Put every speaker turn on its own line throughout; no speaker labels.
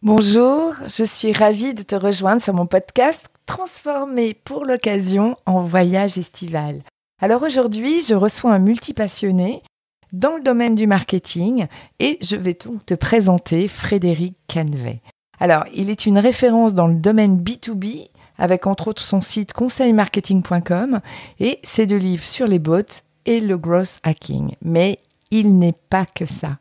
Bonjour, je suis ravie de te rejoindre sur mon podcast transformé pour l'occasion en voyage estival. Alors aujourd'hui, je reçois un multipassionné dans le domaine du marketing et je vais donc te présenter Frédéric Canvet. Alors, il est une référence dans le domaine B2B avec entre autres son site conseilmarketing.com et ses 2 livres sur les bots et le growth hacking. Mais il n'est pas que ça.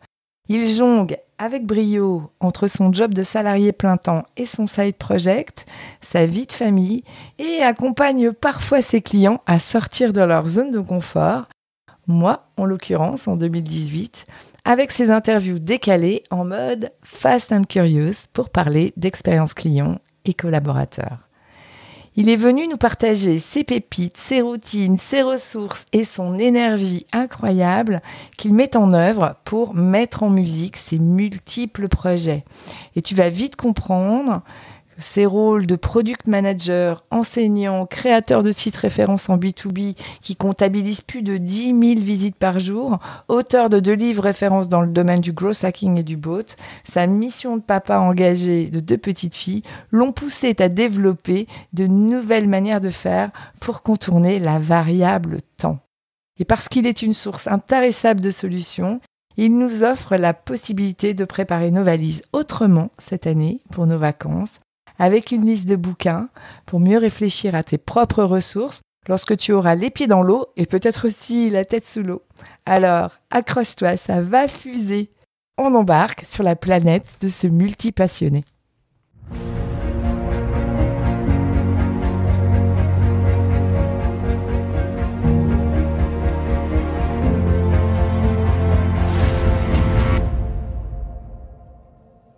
Il jongle avec brio entre son job de salarié plein temps et son side project, sa vie de famille, et accompagne parfois ses clients à sortir de leur zone de confort. Moi, en l'occurrence, en 2018, avec ses interviews décalées en mode Fast and Curious pour parler d'expérience client et collaborateurs. Il est venu nous partager ses pépites, ses routines, ses ressources et son énergie incroyable qu'il met en œuvre pour mettre en musique ses multiples projets. Et tu vas vite comprendre ses rôles de product manager, enseignant, créateur de sites références en B2B qui comptabilise plus de 10 000 visites par jour, auteur de 2 livres références dans le domaine du growth hacking et du bot, sa mission de papa engagé de 2 petites filles l'ont poussé à développer de nouvelles manières de faire pour contourner la variable temps. Et parce qu'il est une source intarissable de solutions, il nous offre la possibilité de préparer nos valises autrement cette année pour nos vacances, avec une liste de bouquins pour mieux réfléchir à tes propres ressources lorsque tu auras les pieds dans l'eau et peut-être aussi la tête sous l'eau. Alors, accroche-toi, ça va fuser. On embarque sur la planète de ce multipassionné.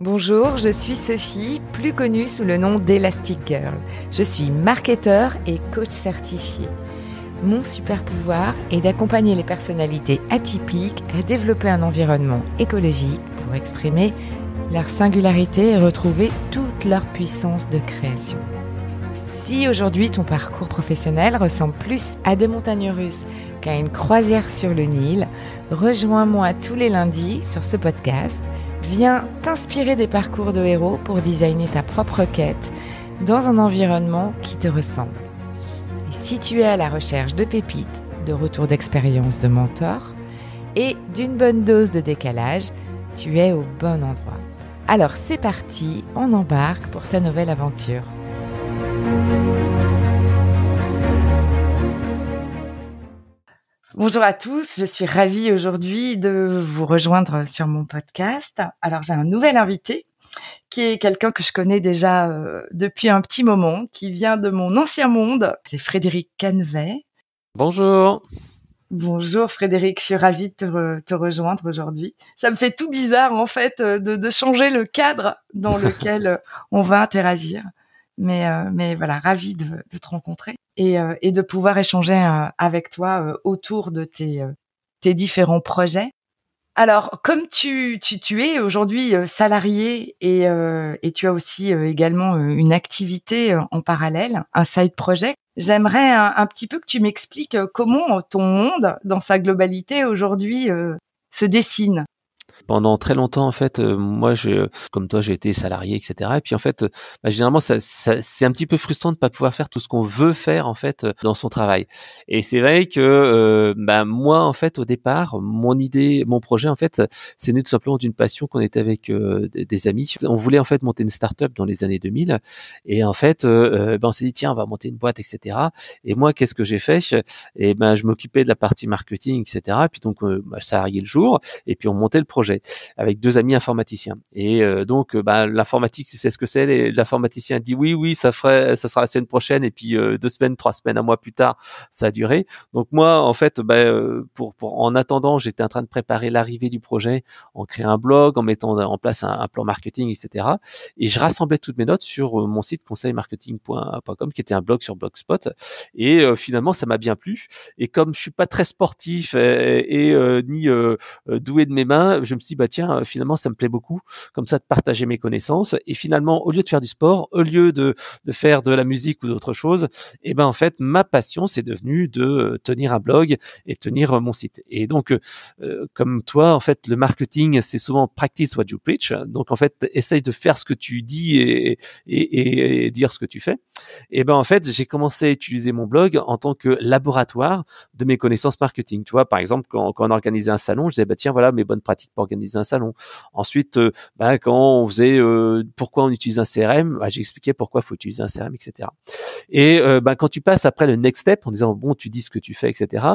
Bonjour, je suis Sophie, plus connue sous le nom d'Elastic Girl. Je suis marketeur et coach certifié. Mon super pouvoir est d'accompagner les personnalités atypiques à développer un environnement écologique pour exprimer leur singularité et retrouver toute leur puissance de création. Si aujourd'hui ton parcours professionnel ressemble plus à des montagnes russes qu'à une croisière sur le Nil, rejoins-moi tous les lundis sur ce podcast. Viens t'inspirer des parcours de héros pour designer ta propre quête dans un environnement qui te ressemble. Et si tu es à la recherche de pépites, de retours d'expérience de mentors et d'une bonne dose de décalage, tu es au bon endroit. Alors c'est parti, on embarque pour ta nouvelle aventure. Bonjour à tous, je suis ravie aujourd'hui de vous rejoindre sur mon podcast. Alors j'ai un nouvel invité qui est quelqu'un que je connais déjà depuis un petit moment, qui vient de mon ancien monde, c'est Frédéric Canvet.
Bonjour.
Bonjour Frédéric, je suis ravie de te rejoindre aujourd'hui. Ça me fait tout bizarre en fait de changer le cadre dans lequel on va interagir. Mais voilà, ravie de te rencontrer et de pouvoir échanger avec toi autour de tes différents projets. Alors, comme tu es aujourd'hui salarié et tu as aussi également une activité en parallèle, un side project, j'aimerais un petit peu que tu m'expliques comment ton monde, dans sa globalité aujourd'hui, se dessine.
Pendant très longtemps, en fait, moi, comme toi, j'ai été salarié, etc. Et puis, en fait, généralement, ça, c'est un petit peu frustrant de pas pouvoir faire tout ce qu'on veut faire, en fait, dans son travail. Et c'est vrai que, moi, en fait, au départ, mon idée, mon projet, en fait, c'est né tout simplement d'une passion qu'on était avec des amis. On voulait, en fait, monter une start-up dans les années 2000. Et en fait, on s'est dit, tiens, on va monter une boîte, etc. Et moi, qu'est-ce que j'ai fait? Et je m'occupais de la partie marketing, etc. Et puis donc, salarié le jour. Et puis, on montait le projet avec 2 amis informaticiens. Et donc, l'informatique, tu sais ce que c'est. L'informaticien dit oui, ça sera la semaine prochaine. Et puis 2 semaines, 3 semaines, un mois plus tard, ça a duré. Donc moi, en fait, en attendant, j'étais en train de préparer l'arrivée du projet, en créant un blog, en mettant en place un plan marketing, etc. Et je rassemblais toutes mes notes sur mon site conseilmarketing.com, qui était un blog sur Blogspot. Et finalement, ça m'a bien plu. Et comme je suis pas très sportif ni doué de mes mains, je me suis dit, bah tiens, finalement, ça me plaît beaucoup, comme ça, de partager mes connaissances. Et finalement, au lieu de faire du sport, au lieu de faire de la musique ou d'autres choses, et ben en fait, ma passion, c'est devenu de tenir un blog et tenir mon site. Et donc, comme toi, en fait, le marketing, c'est souvent practice what you preach. Donc, en fait, essaye de faire ce que tu dis et dire ce que tu fais. Et ben en fait, j'ai commencé à utiliser mon blog en tant que laboratoire de mes connaissances marketing. Tu vois, par exemple, quand on organisait un salon, je disais bah tiens voilà mes bonnes pratiques pour organiser un salon. Ensuite, quand on faisait pourquoi on utilise un CRM, j'expliquais pourquoi il faut utiliser un CRM, etc. Et quand tu passes après le next step en disant bon tu dis ce que tu fais, etc.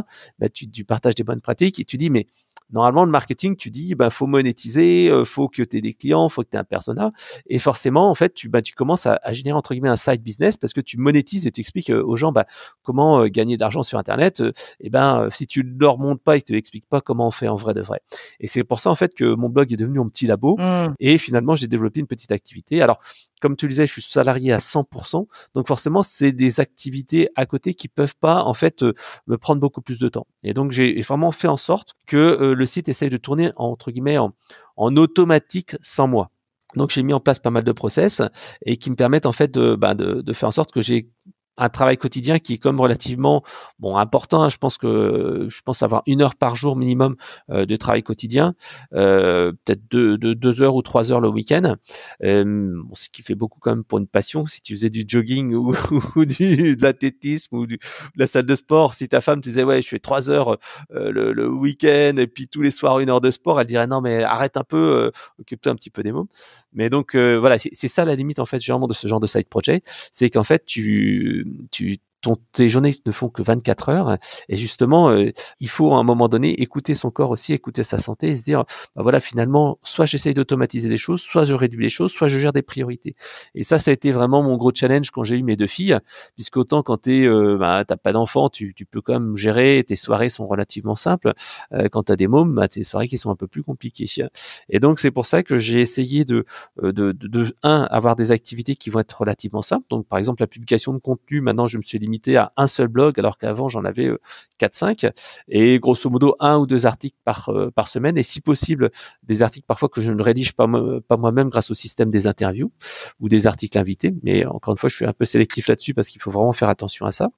Tu partages des bonnes pratiques et tu dis mais normalement, le marketing, tu dis, faut monétiser, faut que tu aies des clients, faut que tu aies un persona. Et forcément, en fait, tu commences à générer, entre guillemets, un side business parce que tu monétises et tu expliques aux gens, comment gagner d'argent sur Internet. Si tu ne leur montres pas, ils te l'expliquent pas comment on fait en vrai de vrai. Et c'est pour ça, en fait, que mon blog est devenu mon petit labo. Et finalement, j'ai développé une petite activité. Alors, comme tu le disais, je suis salarié à 100%. Donc, forcément, c'est des activités à côté qui peuvent pas, en fait, me prendre beaucoup plus de temps. Et donc, j'ai vraiment fait en sorte que le site essaye de tourner, entre guillemets, en automatique sans moi. Donc, j'ai mis en place pas mal de process et qui me permettent, en fait, de faire en sorte que j'ai un travail quotidien qui est comme relativement important. Je pense avoir 1 heure par jour minimum de travail quotidien, peut-être 2 heures ou 3 heures le week-end. Ce qui fait beaucoup quand même pour une passion. Si tu faisais du jogging ou de l'athlétisme ou de la salle de sport, si ta femme te disait ouais je fais 3 heures le week-end et puis tous les soirs 1 heure de sport, elle dirait non mais arrête un peu, occupe-toi un petit peu des mômes. Mais donc voilà, c'est ça la limite en fait généralement de ce genre de side project, c'est qu'en fait tes journées ne font que 24 heures et justement il faut à un moment donné écouter son corps aussi, écouter sa santé et se dire voilà finalement soit j'essaye d'automatiser les choses, soit je réduis les choses, soit je gère des priorités. Et ça a été vraiment mon gros challenge quand j'ai eu mes 2 filles, puisque autant quand t'as pas d'enfant, tu peux quand même gérer, tes soirées sont relativement simples, quand t'as des mômes, tes soirées qui sont un peu plus compliquées. Et donc c'est pour ça que j'ai essayé de avoir des activités qui vont être relativement simples. Donc par exemple la publication de contenu, maintenant je me suis limité à un seul blog alors qu'avant j'en avais 4-5 et grosso modo 1 ou 2 articles par semaine et si possible des articles parfois que je ne rédige pas moi-même grâce au système des interviews ou des articles invités, mais encore une fois je suis un peu sélectif là-dessus parce qu'il faut vraiment faire attention à ça.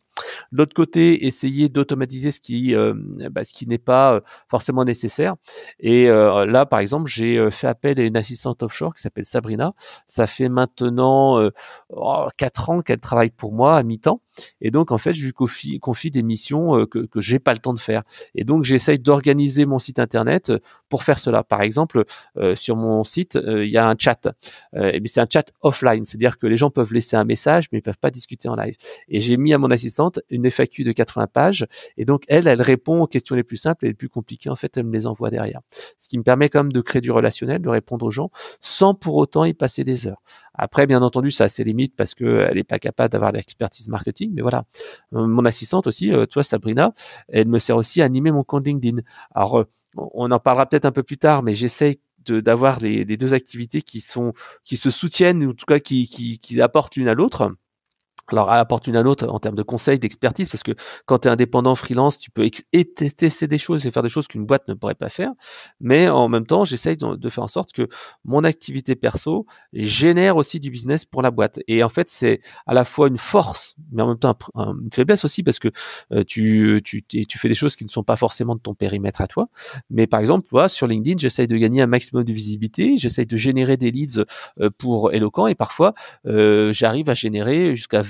De l'autre côté, essayer d'automatiser ce qui n'est pas forcément nécessaire. Et là, par exemple, j'ai fait appel à une assistante offshore qui s'appelle Sabrina. Ça fait maintenant 4 ans qu'elle travaille pour moi à mi-temps. Et donc, en fait, je lui confie des missions que j'ai pas le temps de faire. Et donc, j'essaye d'organiser mon site internet pour faire cela. Par exemple, sur mon site, il y a un chat. Mais c'est un chat offline, c'est-à-dire que les gens peuvent laisser un message, mais ils peuvent pas discuter en live. Et j'ai mis à mon assistante une FAQ de 80 pages. Et donc, elle répond aux questions les plus simples et les plus compliquées. En fait, elle me les envoie derrière. Ce qui me permet quand même de créer du relationnel, de répondre aux gens sans pour autant y passer des heures. Après, bien entendu, ça a ses limites parce qu'elle n'est pas capable d'avoir l'expertise marketing. Mais voilà. Mon assistante aussi, toi, Sabrina, elle me sert aussi à animer mon compte LinkedIn. Alors, on en parlera peut-être un peu plus tard, mais j'essaie d'avoir les 2 activités qui se soutiennent, ou en tout cas qui apportent l'une à l'autre. Alors, elle apporte une à l'autre en termes de conseils, d'expertise, parce que quand tu es indépendant, freelance, tu peux tester des choses et faire des choses qu'une boîte ne pourrait pas faire. Mais en même temps, j'essaye de faire en sorte que mon activité perso génère aussi du business pour la boîte. Et en fait, c'est à la fois une force, mais en même temps une faiblesse aussi, parce que tu fais des choses qui ne sont pas forcément de ton périmètre à toi. Mais par exemple, moi, sur LinkedIn, j'essaye de gagner un maximum de visibilité, j'essaye de générer des leads pour Eloquent, et parfois, j'arrive à générer jusqu'à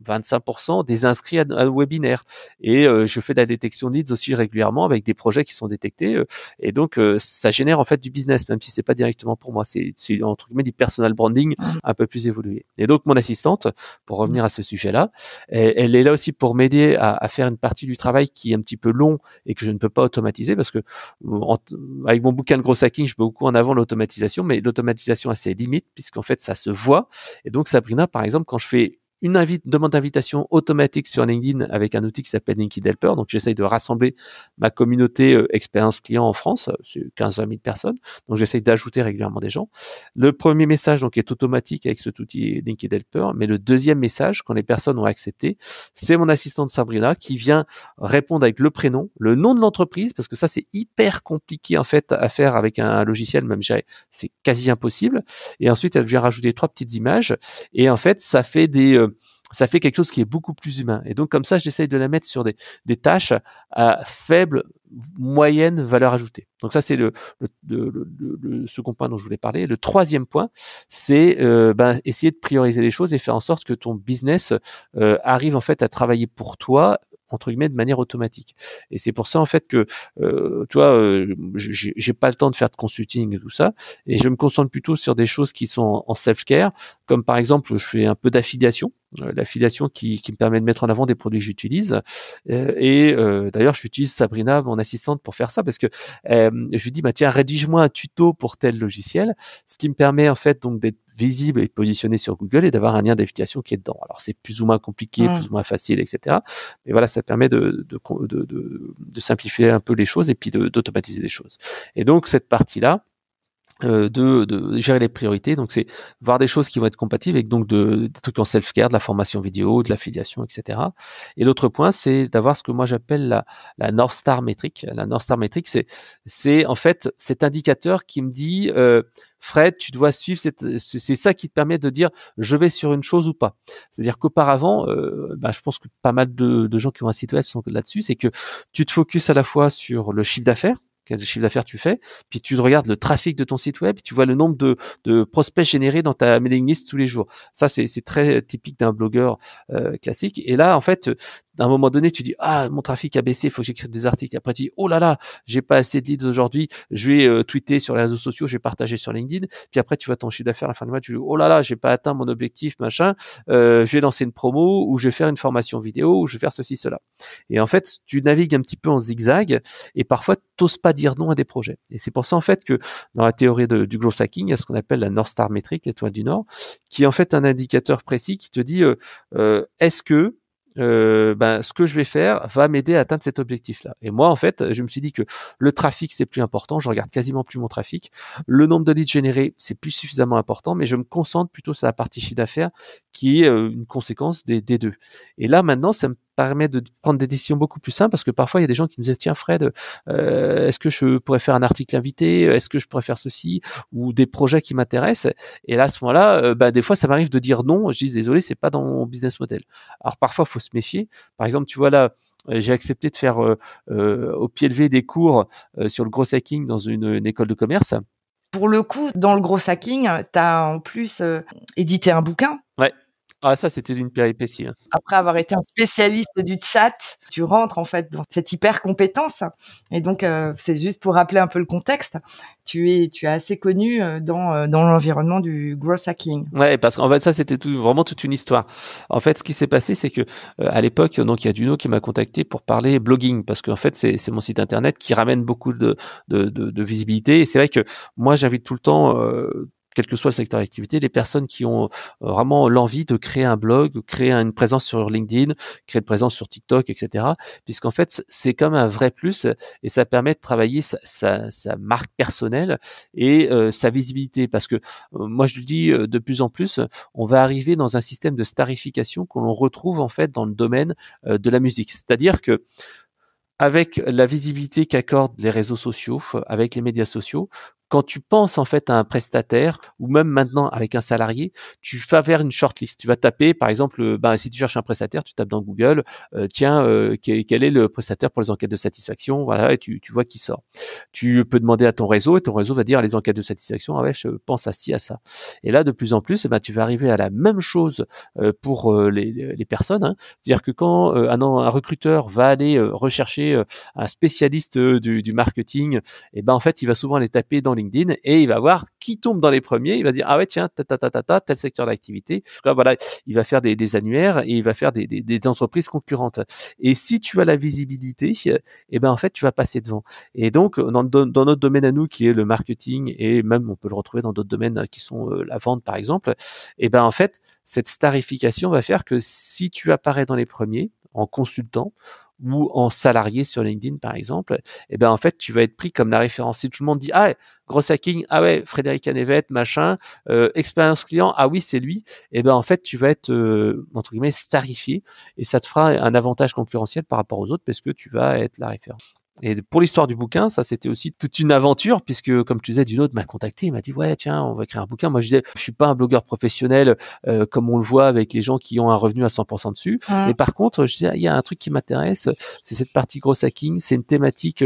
25% des inscrits à un webinaire. Et je fais de la détection de leads aussi régulièrement avec des projets qui sont détectés. Et donc, ça génère en fait du business, même si c'est pas directement pour moi. C'est entre guillemets du personal branding un peu plus évolué. Et donc, mon assistante, pour revenir à ce sujet-là, elle est là aussi pour m'aider à faire une partie du travail qui est un petit peu long et que je ne peux pas automatiser parce que avec mon bouquin de gros hacking, je mets beaucoup en avant l'automatisation, mais l'automatisation a ses limites puisqu'en fait, ça se voit. Et donc, Sabrina, par exemple, quand je fais une demande d'invitation automatique sur LinkedIn avec un outil qui s'appelle LinkedIn Helper. Donc, j'essaye de rassembler ma communauté expérience client en France, c'est 15-20 000 personnes. Donc, j'essaye d'ajouter régulièrement des gens. Le premier message donc est automatique avec cet outil LinkedIn Helper, mais le deuxième message, quand les personnes ont accepté, c'est mon assistante Sabrina qui vient répondre avec le prénom, le nom de l'entreprise, parce que ça, c'est hyper compliqué en fait à faire avec un logiciel, même c'est quasi impossible. Et ensuite, elle vient rajouter 3 petites images. Et en fait, ça fait quelque chose qui est beaucoup plus humain. Et donc, comme ça, j'essaye de la mettre sur des tâches à faible, moyenne valeur ajoutée. Donc ça, c'est le second point dont je voulais parler. Le troisième point, c'est essayer de prioriser les choses et faire en sorte que ton business arrive en fait à travailler pour toi, entre guillemets, de manière automatique. Et c'est pour ça en fait que j'ai pas le temps de faire de consulting et tout ça, et je me concentre plutôt sur des choses qui sont en self-care, comme par exemple je fais un peu d'affiliation, l'affiliation qui me permet de mettre en avant des produits que j'utilise, d'ailleurs j'utilise Sabrina, mon assistante, pour faire ça, parce que je lui dis tiens, rédige-moi un tuto pour tel logiciel, ce qui me permet en fait donc d'être visible et positionné sur Google et d'avoir un lien d'affiliation qui est dedans. Alors c'est plus ou moins compliqué, plus ou moins facile, etc. Mais voilà, ça permet de simplifier un peu les choses et puis d'automatiser les choses. Et donc cette partie-là, de gérer les priorités, donc c'est voir des choses qui vont être compatibles avec donc des trucs en self-care, de la formation vidéo, de l'affiliation, etc. Et l'autre point, c'est d'avoir ce que moi j'appelle la North Star métrique. La North Star métrique, c'est en fait cet indicateur qui me dit Fred, tu dois suivre c'est ça qui te permet de dire je vais sur une chose ou pas. C'est-à-dire qu'auparavant, je pense que pas mal de gens qui ont un site web sont là-dessus, c'est que tu te focuses à la fois sur le chiffre d'affaires, quel chiffre d'affaires tu fais, puis tu regardes le trafic de ton site web, tu vois le nombre de prospects générés dans ta mailing list tous les jours. Ça, c'est très typique d'un blogueur classique. Et là, en fait, à un moment donné, tu dis mon trafic a baissé, il faut que j'écrive des articles. Après, tu dis oh là là, j'ai pas assez de leads aujourd'hui, je vais tweeter sur les réseaux sociaux, je vais partager sur LinkedIn. Puis après, tu vois ton chiffre d'affaires à la fin du mois, tu dis oh là là, j'ai pas atteint mon objectif, machin. Je vais lancer une promo, ou je vais faire une formation vidéo, ou je vais faire ceci, cela. Et en fait, tu navigues un petit peu en zigzag, et parfois t'oses pas dire non à des projets. Et c'est pour ça en fait que dans la théorie du growth hacking, il y a ce qu'on appelle la North Star métrique, l'étoile du Nord, qui est en fait un indicateur précis qui te dit est-ce que ce que je vais faire va m'aider à atteindre cet objectif-là. Et moi, en fait, je me suis dit que le trafic, c'est plus important. Je regarde quasiment plus mon trafic. Le nombre de leads générés, c'est plus suffisamment important, mais je me concentre plutôt sur la partie chiffre d'affaires qui est une conséquence des deux. Et là, maintenant, ça me permet de prendre des décisions beaucoup plus simples, parce que parfois il y a des gens qui me disent tiens Fred, est-ce que je pourrais faire un article invité, est-ce que je pourrais faire ceci, ou des projets qui m'intéressent. Et là, à ce moment-là, des fois ça m'arrive de dire non, je dis désolé, c'est pas dans mon business model. Alors parfois il faut se méfier. Par exemple, tu vois là, j'ai accepté de faire au pied levé des cours sur le growth hacking dans une école de commerce.
Pour le coup, dans le growth hacking, tu as en plus édité un bouquin.
Ouais. Ah, ça, c'était une péripétie. Hein.
Après avoir été un spécialiste du chat, tu rentres en fait dans cette hyper compétence. Et donc, c'est juste pour rappeler un peu le contexte. Tu es assez connu dans l'environnement du growth hacking.
Ouais, parce qu'en fait, ça, c'était vraiment toute une histoire. En fait, ce qui s'est passé, c'est que à l'époque, donc il y a Duno qui m'a contacté pour parler blogging, parce qu'en fait, c'est mon site internet qui ramène beaucoup de visibilité. Et c'est vrai que moi, j'invite tout le temps. Quel que soit le secteur d'activité, les personnes qui ont vraiment l'envie de créer un blog, créer une présence sur LinkedIn, créer une présence sur TikTok, etc. Puisqu'en fait, c'est comme un vrai plus, et ça permet de travailler sa marque personnelle et sa visibilité. Parce que moi, je le dis de plus en plus, on va arriver dans un système de starification que l'on retrouve en fait dans le domaine de la musique. C'est-à-dire que avec la visibilité qu'accordent les réseaux sociaux, avec les médias sociaux, quand tu penses en fait à un prestataire, ou même maintenant avec un salarié, tu vas vers une shortlist. Tu vas taper, par exemple, si tu cherches un prestataire, tu tapes dans Google, quel est le prestataire pour les enquêtes de satisfaction, voilà, et tu vois qui sort. Tu peux demander à ton réseau, et ton réseau va dire les enquêtes de satisfaction, ah ouais, je pense à ci, à ça. Et là, de plus en plus, tu vas arriver à la même chose pour les personnes. Hein. C'est-à-dire que quand un recruteur va aller rechercher un spécialiste du marketing, et en fait, il va souvent aller taper dans LinkedIn et il va voir qui tombe dans les premiers. Il va dire, ah ouais, tiens, tel secteur d'activité. Là, voilà, il va faire des annuaires et il va faire des entreprises concurrentes. Et si tu as la visibilité, eh ben, en fait, tu vas passer devant. Et donc, dans notre domaine à nous, qui est le marketing, et même on peut le retrouver dans d'autres domaines qui sont la vente, par exemple, eh ben, en fait, cette starification va faire que si tu apparais dans les premiers, en consultant, ou en salarié sur LinkedIn, par exemple, eh ben, en fait, tu vas être pris comme la référence. Si tout le monde dit, ah, gros hacking, ah ouais, Frédéric Anevet, machin, expérience client, ah oui, c'est lui, eh ben, en fait, tu vas être, entre guillemets, starifié et ça te fera un avantage concurrentiel par rapport aux autres parce que tu vas être la référence. Et pour l'histoire du bouquin, ça c'était aussi toute une aventure puisque, comme tu disais, Duno m'a contacté, il m'a dit ouais tiens on va écrire un bouquin. Moi je disais je suis pas un blogueur professionnel comme on le voit avec les gens qui ont un revenu à 100% dessus. Mais par contre je disais il y a un truc qui m'intéresse, c'est cette partie gros hacking, c'est une thématique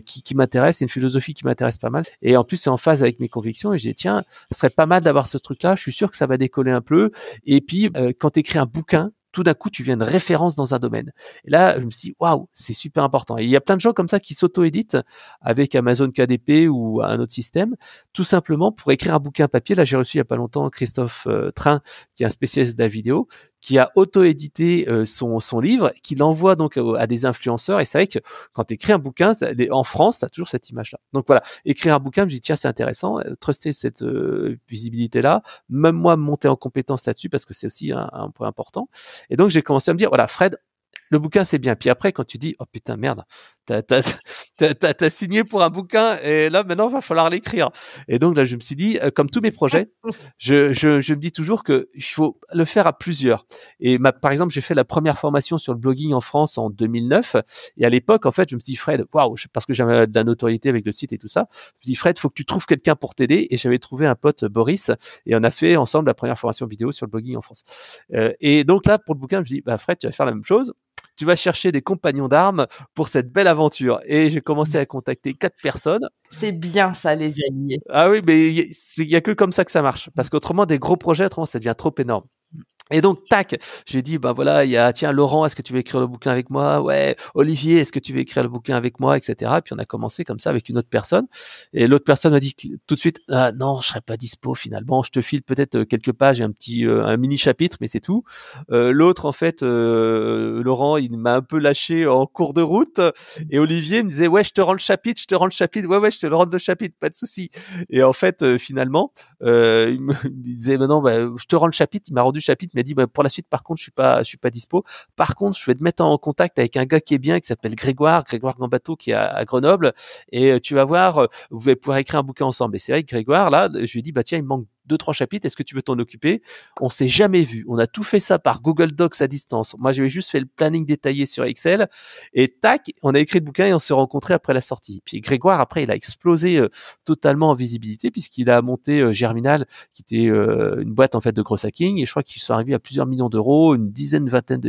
qui m'intéresse, c'est une philosophie qui m'intéresse pas mal. Et en plus c'est en phase avec mes convictions et j'ai dit tiens ce serait pas mal d'avoir ce truc-là. Je suis sûr que ça va décoller un peu. Et puis quand tu écris un bouquin, tout d'un coup, tu viens de référence dans un domaine. Et là, je me suis dit, waouh, c'est super important. Et il y a plein de gens comme ça qui s'auto-éditent avec Amazon KDP ou un autre système, tout simplement pour écrire un bouquin papier. Là, j'ai reçu il y a pas longtemps Christophe Train, qui est un spécialiste de la vidéo, qui a auto-édité son livre, qui l'envoie donc à des influenceurs. Et c'est vrai que quand tu écris un bouquin, en France, tu as toujours cette image-là. Donc voilà, écrire un bouquin, je me dis, tiens, c'est intéressant, truster cette visibilité-là, même moi, monter en compétence là-dessus, parce que c'est aussi un point important. Et donc, j'ai commencé à me dire, voilà, Fred, le bouquin, c'est bien. Puis après, quand tu dis, oh putain, merde, t'as signé pour un bouquin et là, maintenant, va falloir l'écrire. Et donc, là, je me suis dit, comme tous mes projets, je me dis toujours que il faut le faire à plusieurs. Et par exemple, j'ai fait la première formation sur le blogging en France en 2009. Et à l'époque, en fait, je me dis, Fred, waouh, parce que j'avais de la notoriété avec le site et tout ça. Je me dis, Fred, faut que tu trouves quelqu'un pour t'aider. Et j'avais trouvé un pote, Boris, et on a fait ensemble la première formation vidéo sur le blogging en France. Et donc là, pour le bouquin, je me dis, bah, Fred, tu vas faire la même chose. Tu vas chercher des compagnons d'armes pour cette belle aventure. Et j'ai commencé à contacter 4 personnes.
C'est bien ça, les alliés.
Ah oui, mais il y a que comme ça que ça marche. Parce qu'autrement, des gros projets, autrement, ça devient trop énorme. Et donc, tac, j'ai dit, bah voilà, il y a, tiens, Laurent, est-ce que tu veux écrire le bouquin avec moi? Ouais, Olivier, est-ce que tu veux écrire le bouquin avec moi, etc. Et puis on a commencé comme ça avec une autre personne. Et l'autre personne m'a dit tout de suite, ah non, je serai pas dispo finalement. Je te file peut-être quelques pages et un mini chapitre, mais c'est tout. L'autre, en fait, Laurent, il m'a un peu lâché en cours de route. Et Olivier me disait, ouais, je te rends le chapitre. Ouais, je te le rends le chapitre, pas de souci. Et en fait, finalement, il me disait, non, bah, je te rends le chapitre. Il m'a rendu le chapitre. Il m'a dit, bah, pour la suite, par contre, je suis pas dispo. Par contre, je vais te mettre en contact avec un gars qui est bien, qui s'appelle Grégoire Gambato, qui est à Grenoble. Et tu vas voir, vous allez pouvoir écrire un bouquin ensemble. Et c'est vrai que Grégoire, là, je lui ai dit, bah, tiens, il me manque 2-3 chapitres, est-ce que tu veux t'en occuper? On s'est jamais vu. On a tout fait ça par Google Docs à distance. Moi, j'avais juste fait le planning détaillé sur Excel et tac, on a écrit le bouquin et on s'est rencontrés après la sortie. Puis Grégoire, après, il a explosé totalement en visibilité puisqu'il a monté Germinal, qui était une boîte en fait de gros hacking et je crois qu'ils sont arrivés à plusieurs millions d'euros, une dizaine, vingtaine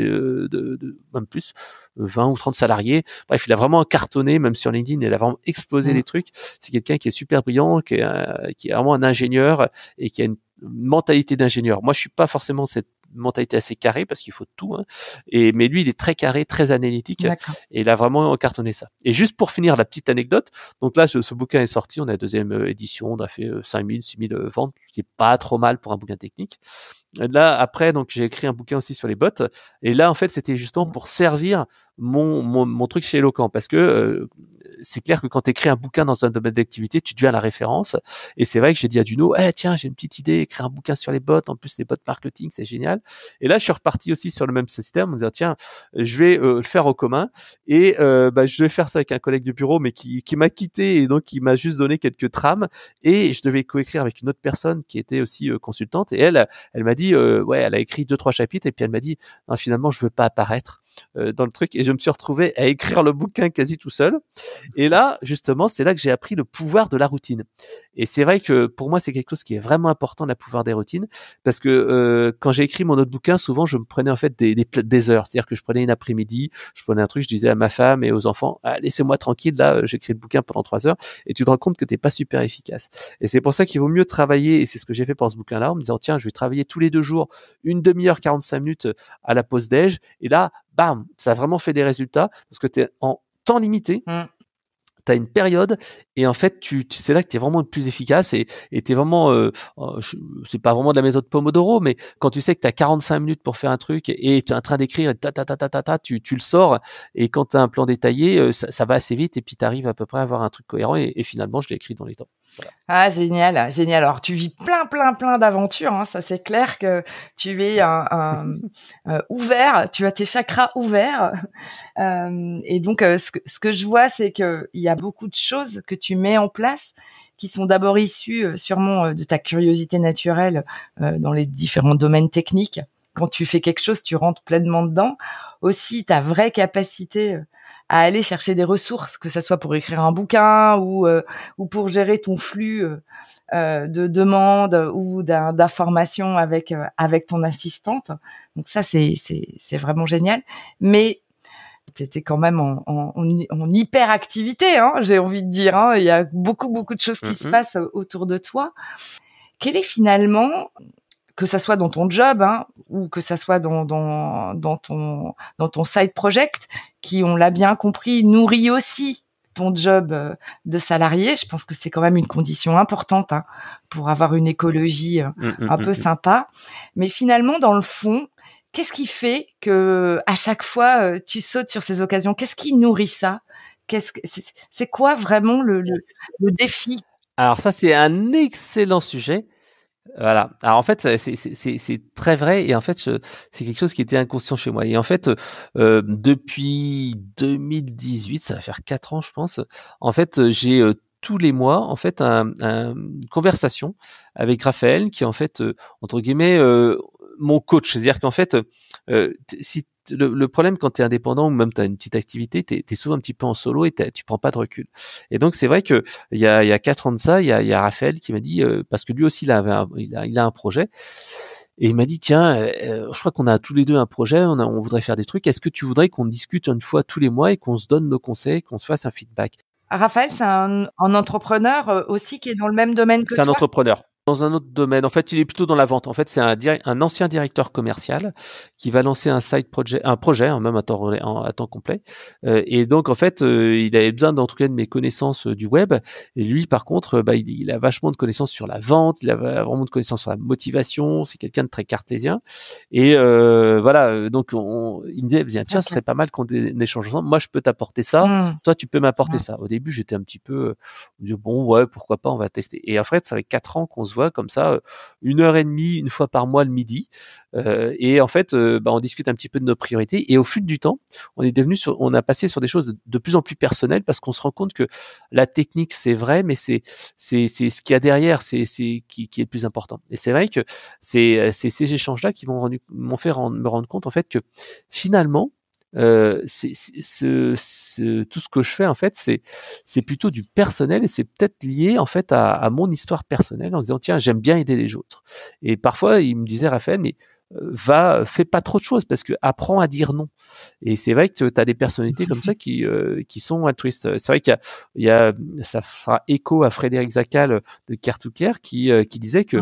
même plus, 20 ou 30 salariés. Bref, il a vraiment cartonné, même sur LinkedIn, il a vraiment explosé les trucs. C'est quelqu'un qui est super brillant, qui est vraiment un ingénieur et qui a une mentalité d'ingénieur. Moi, je suis pas forcément cette mentalité assez carrée parce qu'il faut tout, hein. Mais lui, il est très carré, très analytique. D'accord. Et il a vraiment cartonné ça. Et juste pour finir la petite anecdote, donc là, ce bouquin est sorti, on a la deuxième édition, on a fait 5000, 6000 ventes, ce qui est pas trop mal pour un bouquin technique. Là, après, donc, j'ai écrit un bouquin aussi sur les bots. Et là, en fait, c'était justement pour servir mon truc chez Eloquent. Parce que c'est clair que quand tu écris un bouquin dans un domaine d'activité, tu deviens la référence. Et c'est vrai que j'ai dit à Duno, tiens, j'ai une petite idée, écrire un bouquin sur les bots. En plus, les bots marketing, c'est génial. Et là, je suis reparti aussi sur le même système en me disant, tiens, je vais le faire en commun. Et je devais faire ça avec un collègue de bureau, mais qui m'a quitté et donc qui m'a juste donné quelques trames. Et je devais coécrire avec une autre personne qui était aussi consultante. Et elle m'a dit, elle a écrit 2-3 chapitres et puis elle m'a dit, non, finalement, je veux pas apparaître dans le truc. Et je me suis retrouvé à écrire le bouquin quasi tout seul. Et là, justement, c'est là que j'ai appris le pouvoir de la routine. Et c'est vrai que pour moi, c'est quelque chose qui est vraiment important, le pouvoir des routines, parce que quand j'ai écrit mon autre bouquin, souvent, je me prenais en fait des heures. C'est-à-dire que je prenais une après-midi, je prenais un truc, je disais à ma femme et aux enfants, laissez-moi tranquille, là, j'écris le bouquin pendant 3 heures, et tu te rends compte que t'es pas super efficace. Et c'est pour ça qu'il vaut mieux travailler, et c'est ce que j'ai fait pour ce bouquin-là, en me disant, tiens, je vais travailler tous les 2 jours, une demi-heure, 45 minutes à la pause déj, et là, bam, ça a vraiment fait des résultats, parce que t'es en temps limité, tu as une période et en fait, c'est là que tu es vraiment le plus efficace et tu es vraiment, c'est pas vraiment de la méthode Pomodoro, mais quand tu sais que tu as 45 minutes pour faire un truc et tu es en train d'écrire et tu le sors et quand tu as un plan détaillé, ça va assez vite et puis tu arrives à peu près à avoir un truc cohérent et finalement, je l'ai écrit dans les temps. Voilà.
Ah, génial, génial. Alors, tu vis plein d'aventures, hein. Ça, c'est clair que tu es ouvert, tu as tes chakras ouverts. Et donc, ce que je vois, c'est qu'il y a beaucoup de choses que tu mets en place qui sont d'abord issues sûrement de ta curiosité naturelle dans les différents domaines techniques. Quand tu fais quelque chose, tu rentres pleinement dedans. Aussi, ta vraie capacité à aller chercher des ressources, que ça soit pour écrire un bouquin ou pour gérer ton flux de demandes ou d'informations avec ton assistante. Donc ça, c'est vraiment génial. Mais tu étais quand même en hyperactivité, hein, j'ai envie de dire. Hein. Il y a beaucoup de choses qui se passent autour de toi. Quel est finalement, que ça soit dans ton job, hein, ou que ça soit dans ton side project, qui, on l'a bien compris, nourrit aussi ton job de salarié. Je pense que c'est quand même une condition importante, hein, pour avoir une écologie un peu sympa. Mais finalement, dans le fond, qu'est-ce qui fait que à chaque fois tu sautes sur ces occasions? Qu'est-ce qui nourrit ça? C'est quoi vraiment le défi?
Alors ça, c'est un excellent sujet. Voilà. Alors en fait, c'est très vrai et en fait, c'est quelque chose qui était inconscient chez moi. Et en fait, depuis 2018, ça va faire 4 ans, je pense. En fait, j'ai tous les mois, en fait, une conversation avec Raphaël, qui est en fait, entre guillemets, mon coach. C'est-à-dire qu'en fait, si le problème quand tu es indépendant ou même tu as une petite activité, tu es souvent un petit peu en solo et tu prends pas de recul. Et donc c'est vrai que il y a 4 ans de ça, il y a Raphaël qui m'a dit parce que lui aussi il a un projet et il m'a dit tiens, je crois qu'on a tous les deux un projet, on voudrait faire des trucs. Est-ce que tu voudrais qu'on discute une fois tous les mois et qu'on se donne nos conseils, qu'on se fasse un feedback?
Raphaël, c'est un entrepreneur aussi qui est dans le même domaine que
C'est un
toi?
entrepreneur. Dans un autre domaine. En fait, il est plutôt dans la vente. En fait, c'est un ancien directeur commercial qui va lancer un projet, hein, même à temps complet. Et donc, en fait, il avait besoin, en tout cas, de mes connaissances du web. Et lui, par contre, il a vachement de connaissances sur la vente. Il a vraiment de connaissances sur la motivation. C'est quelqu'un de très cartésien. Et voilà. Donc, il me disait, tiens, ce serait pas mal qu'on échange ensemble. Moi, je peux t'apporter ça. Toi, tu peux m'apporter ça. Au début, j'étais un petit peu, bon, ouais, pourquoi pas, on va tester. Et en fait, ça fait 4 ans qu'on se voit comme ça, 1h30, une fois par mois le midi. Et en fait, on discute un petit peu de nos priorités. Et au fil du temps, on a passé sur des choses de plus en plus personnelles parce qu'on se rend compte que la technique, c'est vrai, mais c'est ce qu'il y a derrière, qui est le plus important. Et c'est vrai que c'est ces échanges-là qui m'ont fait me rendre compte en fait que finalement, tout ce que je fais en fait, c'est plutôt du personnel et c'est peut-être lié en fait à mon histoire personnelle en se disant tiens j'aime bien aider les autres. Et parfois il me disait Raphaël mais fais pas trop de choses parce que apprends à dire non. Et c'est vrai que tu as des personnalités comme ça qui sont altruistes. C'est vrai ça fera écho à Frédéric Zacal de Care2Care qui disait que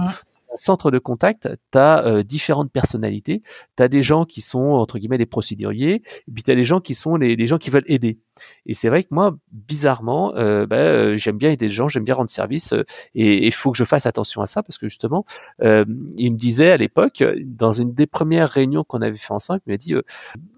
un centre de contact, tu as différentes personnalités. Tu as des gens qui sont, entre guillemets, des procéduriers, et puis tu as des gens qui sont les gens qui veulent aider. Et c'est vrai que moi, bizarrement, j'aime bien aider les gens, j'aime bien rendre service, et il faut que je fasse attention à ça, parce que justement, il me disait à l'époque, dans une des premières réunions qu'on avait fait ensemble, il m'a dit,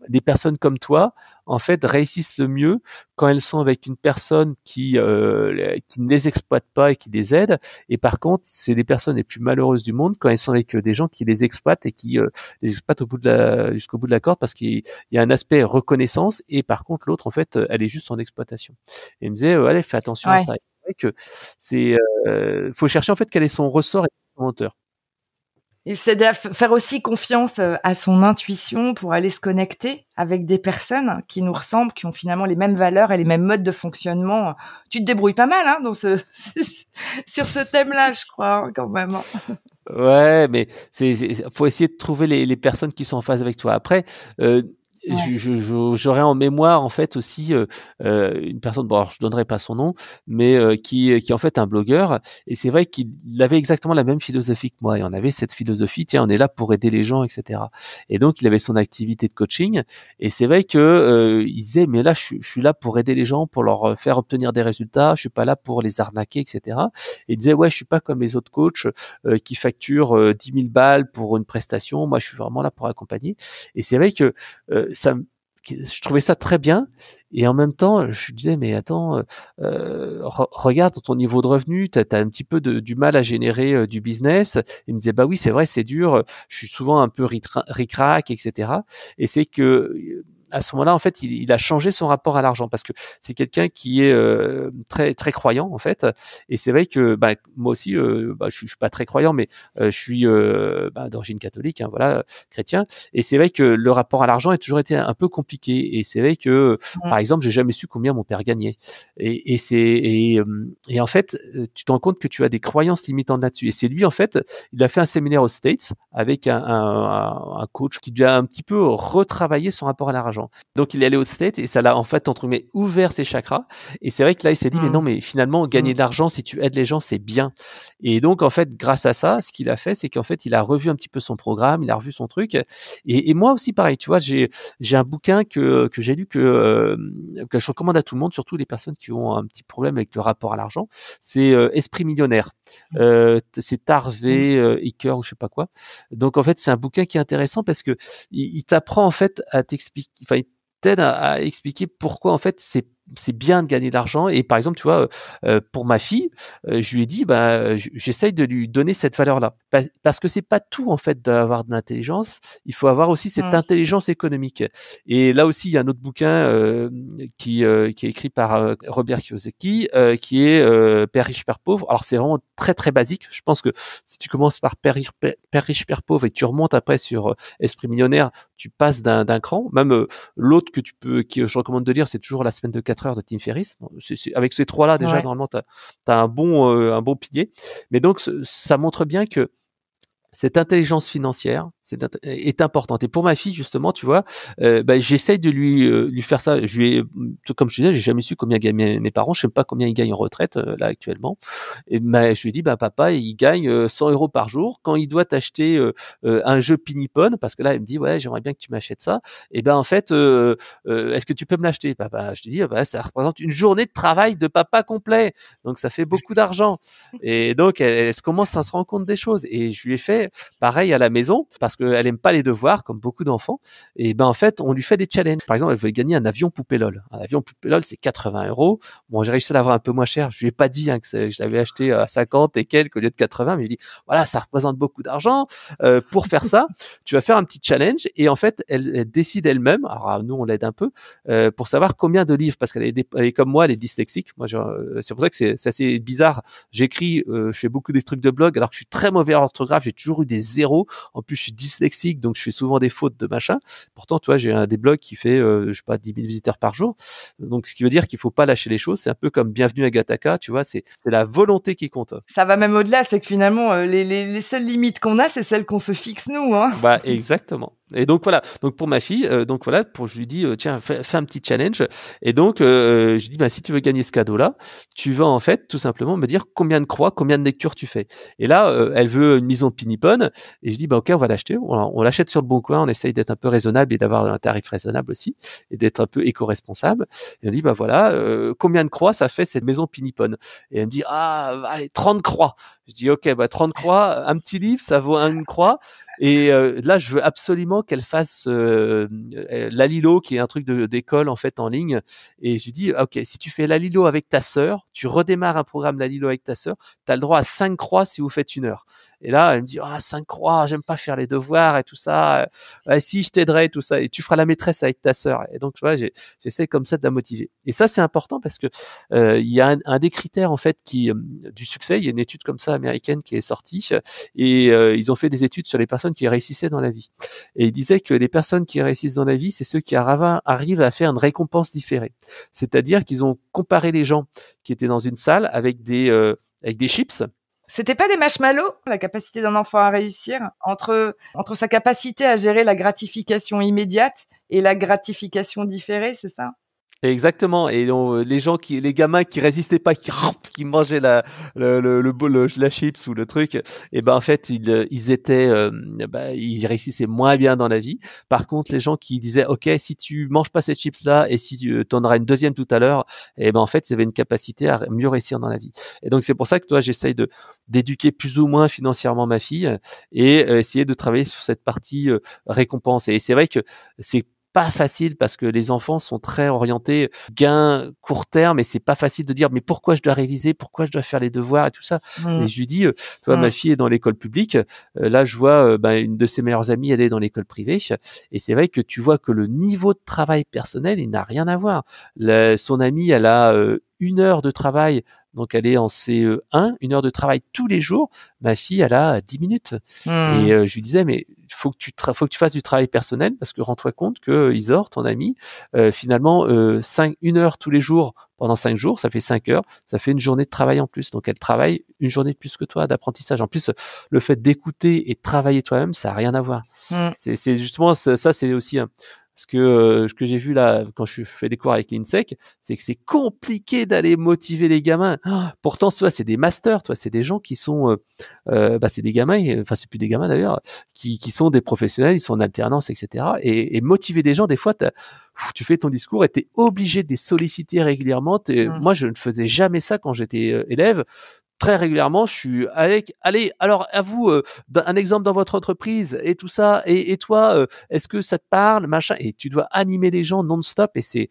des personnes comme toi, en fait, réussissent le mieux quand elles sont avec une personne qui ne les exploite pas et qui les aide. Et par contre, c'est les personnes les plus malheureuses du monde quand elles sont avec des gens qui les exploitent et qui les exploitent jusqu'au bout de la corde parce qu'il y a un aspect reconnaissance et par contre l'autre en fait elle est juste en exploitation. Et il me disait allez fais attention à ça. C'est vrai que faut chercher en fait quel est son ressort et son moteur.
Et c'est de faire aussi confiance à son intuition pour aller se connecter avec des personnes qui nous ressemblent, qui ont finalement les mêmes valeurs et les mêmes modes de fonctionnement. Tu te débrouilles pas mal hein, sur ce thème-là, je crois, hein, quand même.
Ouais, mais faut essayer de trouver les personnes qui sont en phase avec toi. Après,
Ouais.
j'aurais en mémoire en fait aussi une personne, bon alors je donnerai pas son nom, mais qui est en fait un blogueur et c'est vrai qu'il avait exactement la même philosophie que moi et on avait cette philosophie, tiens, on est là pour aider les gens, etc. Et donc il avait son activité de coaching et c'est vrai que il disait mais là je suis là pour aider les gens, pour leur faire obtenir des résultats, je suis pas là pour les arnaquer, etc. Et il disait ouais je suis pas comme les autres coachs qui facturent 10 000 balles pour une prestation, moi je suis vraiment là pour accompagner. Et c'est vrai que je trouvais ça très bien et en même temps, je disais: «Mais attends, regarde ton niveau de revenu, tu as un petit peu du mal à générer, du business». Il me disait: «Bah oui, c'est vrai, c'est dur, je suis souvent un peu ric-rac et cetera» et c'est que, à ce moment-là, en fait, il a changé son rapport à l'argent parce que c'est quelqu'un qui est, très très croyant, en fait et c'est vrai que, bah, moi aussi, bah, je suis pas très croyant mais je suis, bah, d'origine catholique, hein, voilà, chrétien et c'est vrai que le rapport à l'argent a toujours été un peu compliqué et c'est vrai que,
Mmh.
par exemple, j'ai jamais su combien mon père gagnait et en fait, tu te rends compte que tu as des croyances limitantes là-dessus et c'est lui, en fait, il a fait un séminaire aux States avec un coach qui lui a un petit peu retravaillé son rapport à l'argent. Donc il est allé aux States et ça l'a, en fait, entre guillemets, «ouvert ses chakras» et c'est vrai que là, il s'est dit: «Mais non,
Mmh.
mais finalement,
Mmh.
gagner de l'argent, si tu aides les gens, c'est bien». Et donc, en fait, grâce à ça, ce qu'il a fait, c'est qu'en fait, il a revu un petit peu son programme, il a revu son truc. Et moi aussi, pareil, tu vois, j'ai un bouquin que j'ai lu que je recommande à tout le monde, surtout les personnes qui ont un petit problème avec le rapport à l'argent. C'est Esprit millionnaire. C'est
Mmh.
Harvey Eker ou je sais pas quoi. Donc, en fait, c'est un bouquin qui est intéressant parce que il t'apprend en fait à t'expliquer, enfin, il t'aide à expliquer pourquoi en fait c'est bien de gagner de l'argent et par exemple tu vois pour ma fille je lui ai dit bah j'essaye de lui donner cette valeur là parce que c'est pas tout en fait d'avoir de l'intelligence, il faut avoir aussi cette
Mmh.
intelligence économique et là aussi il y a un autre bouquin qui est écrit par Robert Kiyosaki qui est Père riche Père pauvre. Alors c'est vraiment très très basique, je pense que si tu commences par Père riche Père pauvre et que tu remontes après sur Esprit millionnaire, tu passes d'un cran. Même l'autre que je recommande de lire, c'est toujours La semaine de 4 heures de Tim Ferriss. Avec ces trois-là, déjà,
Ouais.
normalement, tu as un bon pilier. Mais donc, ça montre bien que cette intelligence financière est importante. Et pour ma fille, justement, tu vois, bah, j'essaye de lui faire ça. Comme je te disais, j'ai jamais su combien gagnent mes parents. Je sais pas combien ils gagnent en retraite là actuellement. Et je lui ai dit, bah papa, il gagne 100 euros par jour. Quand il doit t'acheter un jeu Pinipon, parce que là, il me dit, ouais, j'aimerais bien que tu m'achètes ça. Et ben en fait, est-ce que tu peux me l'acheter? Bah, je lui dis, bah, ça représente une journée de travail de papa complet. Donc ça fait beaucoup d'argent. Et donc elle commence à se rendre compte des choses. Et je lui ai fait pareil à la maison parce qu'elle aime pas les devoirs comme beaucoup d'enfants. Et ben en fait, on lui fait des challenges. Par exemple, elle voulait gagner un avion poupée LOL. Un avion poupée LOL, c'est 80 euros. Bon, j'ai réussi à l'avoir un peu moins cher. Je lui ai pas dit que je l'avais acheté à 50 et quelques au lieu de 80, mais je lui ai dit voilà, ça représente beaucoup d'argent. Pour faire ça, tu vas faire un petit challenge et en fait, elle décide elle-même. Alors nous, on l'aide un peu pour savoir combien de livres parce elle est comme moi, elle est dyslexique. Moi, c'est pour ça que c'est assez bizarre. J'écris, je fais beaucoup des trucs de blog alors que je suis très mauvais en orthographe. J'ai toujours eu des zéros. En plus, je suis dyslexique, donc je fais souvent des fautes de machin. Pourtant, tu vois, j'ai des blogs qui fait, je sais pas, 10 000 visiteurs par jour. Donc, ce qui veut dire qu'il faut pas lâcher les choses. C'est un peu comme Bienvenue à Gattaca, tu vois, c'est la volonté qui compte.
Ça va même au-delà, c'est que finalement, les seules limites qu'on a, c'est celles qu'on se fixe nous, hein.
Bah exactement. Et donc voilà. Donc pour ma fille, donc voilà, je lui dis tiens fais un petit challenge. Et donc je dis bah si tu veux gagner ce cadeau-là, tu vas en fait tout simplement me dire combien de croix, combien de lectures tu fais. Et là elle veut une maison Pinipon et je dis bah ok on va l'acheter. On l'achète sur le bon coin. On essaye d'être un peu raisonnable et d'avoir un tarif raisonnable aussi et d'être un peu éco-responsable. Et on dit bah voilà combien de croix ça fait cette maison Pinipon. Et elle me dit ah allez 30 croix. Je dis ok bah 30 croix, un petit livre ça vaut une croix. Et là, je veux absolument qu'elle fasse l'Alilo, qui est un truc d'école en fait en ligne. Et j'ai dit, ok, si tu fais l'Alilo avec ta sœur, tu redémarres un programme l'Alilo avec ta sœur, tu as le droit à 5 croix si vous faites 1 heure. Et là, elle me dit, ah, 5 croix, j'aime pas faire les devoirs et tout ça. Si, je t'aiderai et tout ça. Et tu feras la maîtresse avec ta sœur. Et donc, tu vois, j'essaie comme ça de la motiver. Et ça, c'est important parce que il y a un des critères en fait du succès. Il y a une étude comme ça américaine qui est sortie et ils ont fait des études sur les personnes qui réussissaient dans la vie. Et ils disaient que les personnes qui réussissent dans la vie, c'est ceux qui arrivent à faire une récompense différée. C'est-à-dire qu'ils ont comparé les gens qui étaient dans une salle avec des chips.
C'était pas des marshmallows, la capacité d'un enfant à réussir, entre sa capacité à gérer la gratification immédiate et la gratification différée, c'est ça?
Exactement. Et les gamins qui résistaient pas, qui mangeaient la chips ou le truc, et ben en fait ils étaient, ils réussissaient moins bien dans la vie. Par contre, les gens qui disaient ok, si tu manges pas cette chips là et si tu en auras une deuxième tout à l'heure, et ben en fait ils avaient une capacité à mieux réussir dans la vie. Et donc c'est pour ça que toi j'essaye d'éduquer plus ou moins financièrement ma fille et essayer de travailler sur cette partie récompense. Et c'est vrai que c'est pas facile parce que les enfants sont très orientés gain court terme et c'est pas facile de dire mais pourquoi je dois réviser, pourquoi je dois faire les devoirs et tout ça. Et je lui dis, toi, ma fille est dans l'école publique, là je vois une de ses meilleures amies elle est dans l'école privée et c'est vrai que tu vois que le niveau de travail personnel il n'a rien à voir. Son amie elle a 1 heure de travail, donc elle est en CE1, 1 heure de travail tous les jours. Ma fille, elle a 10 minutes. Et je lui disais, mais faut que tu fasses du travail personnel parce que rends-toi compte que Isor, ton ami, finalement, 1 heure tous les jours pendant 5 jours, ça fait 5 heures, ça fait une journée de travail en plus. Donc elle travaille une journée de plus que toi d'apprentissage. En plus, le fait d'écouter et de travailler toi-même, ça n'a rien à voir. C'est justement ça, c'est aussi ce que j'ai vu là quand je fais des cours avec l'INSEC, c'est que c'est compliqué d'aller motiver les gamins. Pourtant, toi, c'est des masters, toi, c'est des gens qui sont, c'est des gamins, enfin c'est plus des gamins d'ailleurs, qui sont des professionnels, ils sont en alternance, etc. Et motiver des gens, des fois, tu fais ton discours et t'es obligé de les solliciter régulièrement. Moi, je ne faisais jamais ça quand j'étais élève. Très régulièrement, je suis allez, alors à vous, un exemple dans votre entreprise et tout ça, et toi, est-ce que ça te parle, machin, et tu dois animer les gens non-stop, et c'est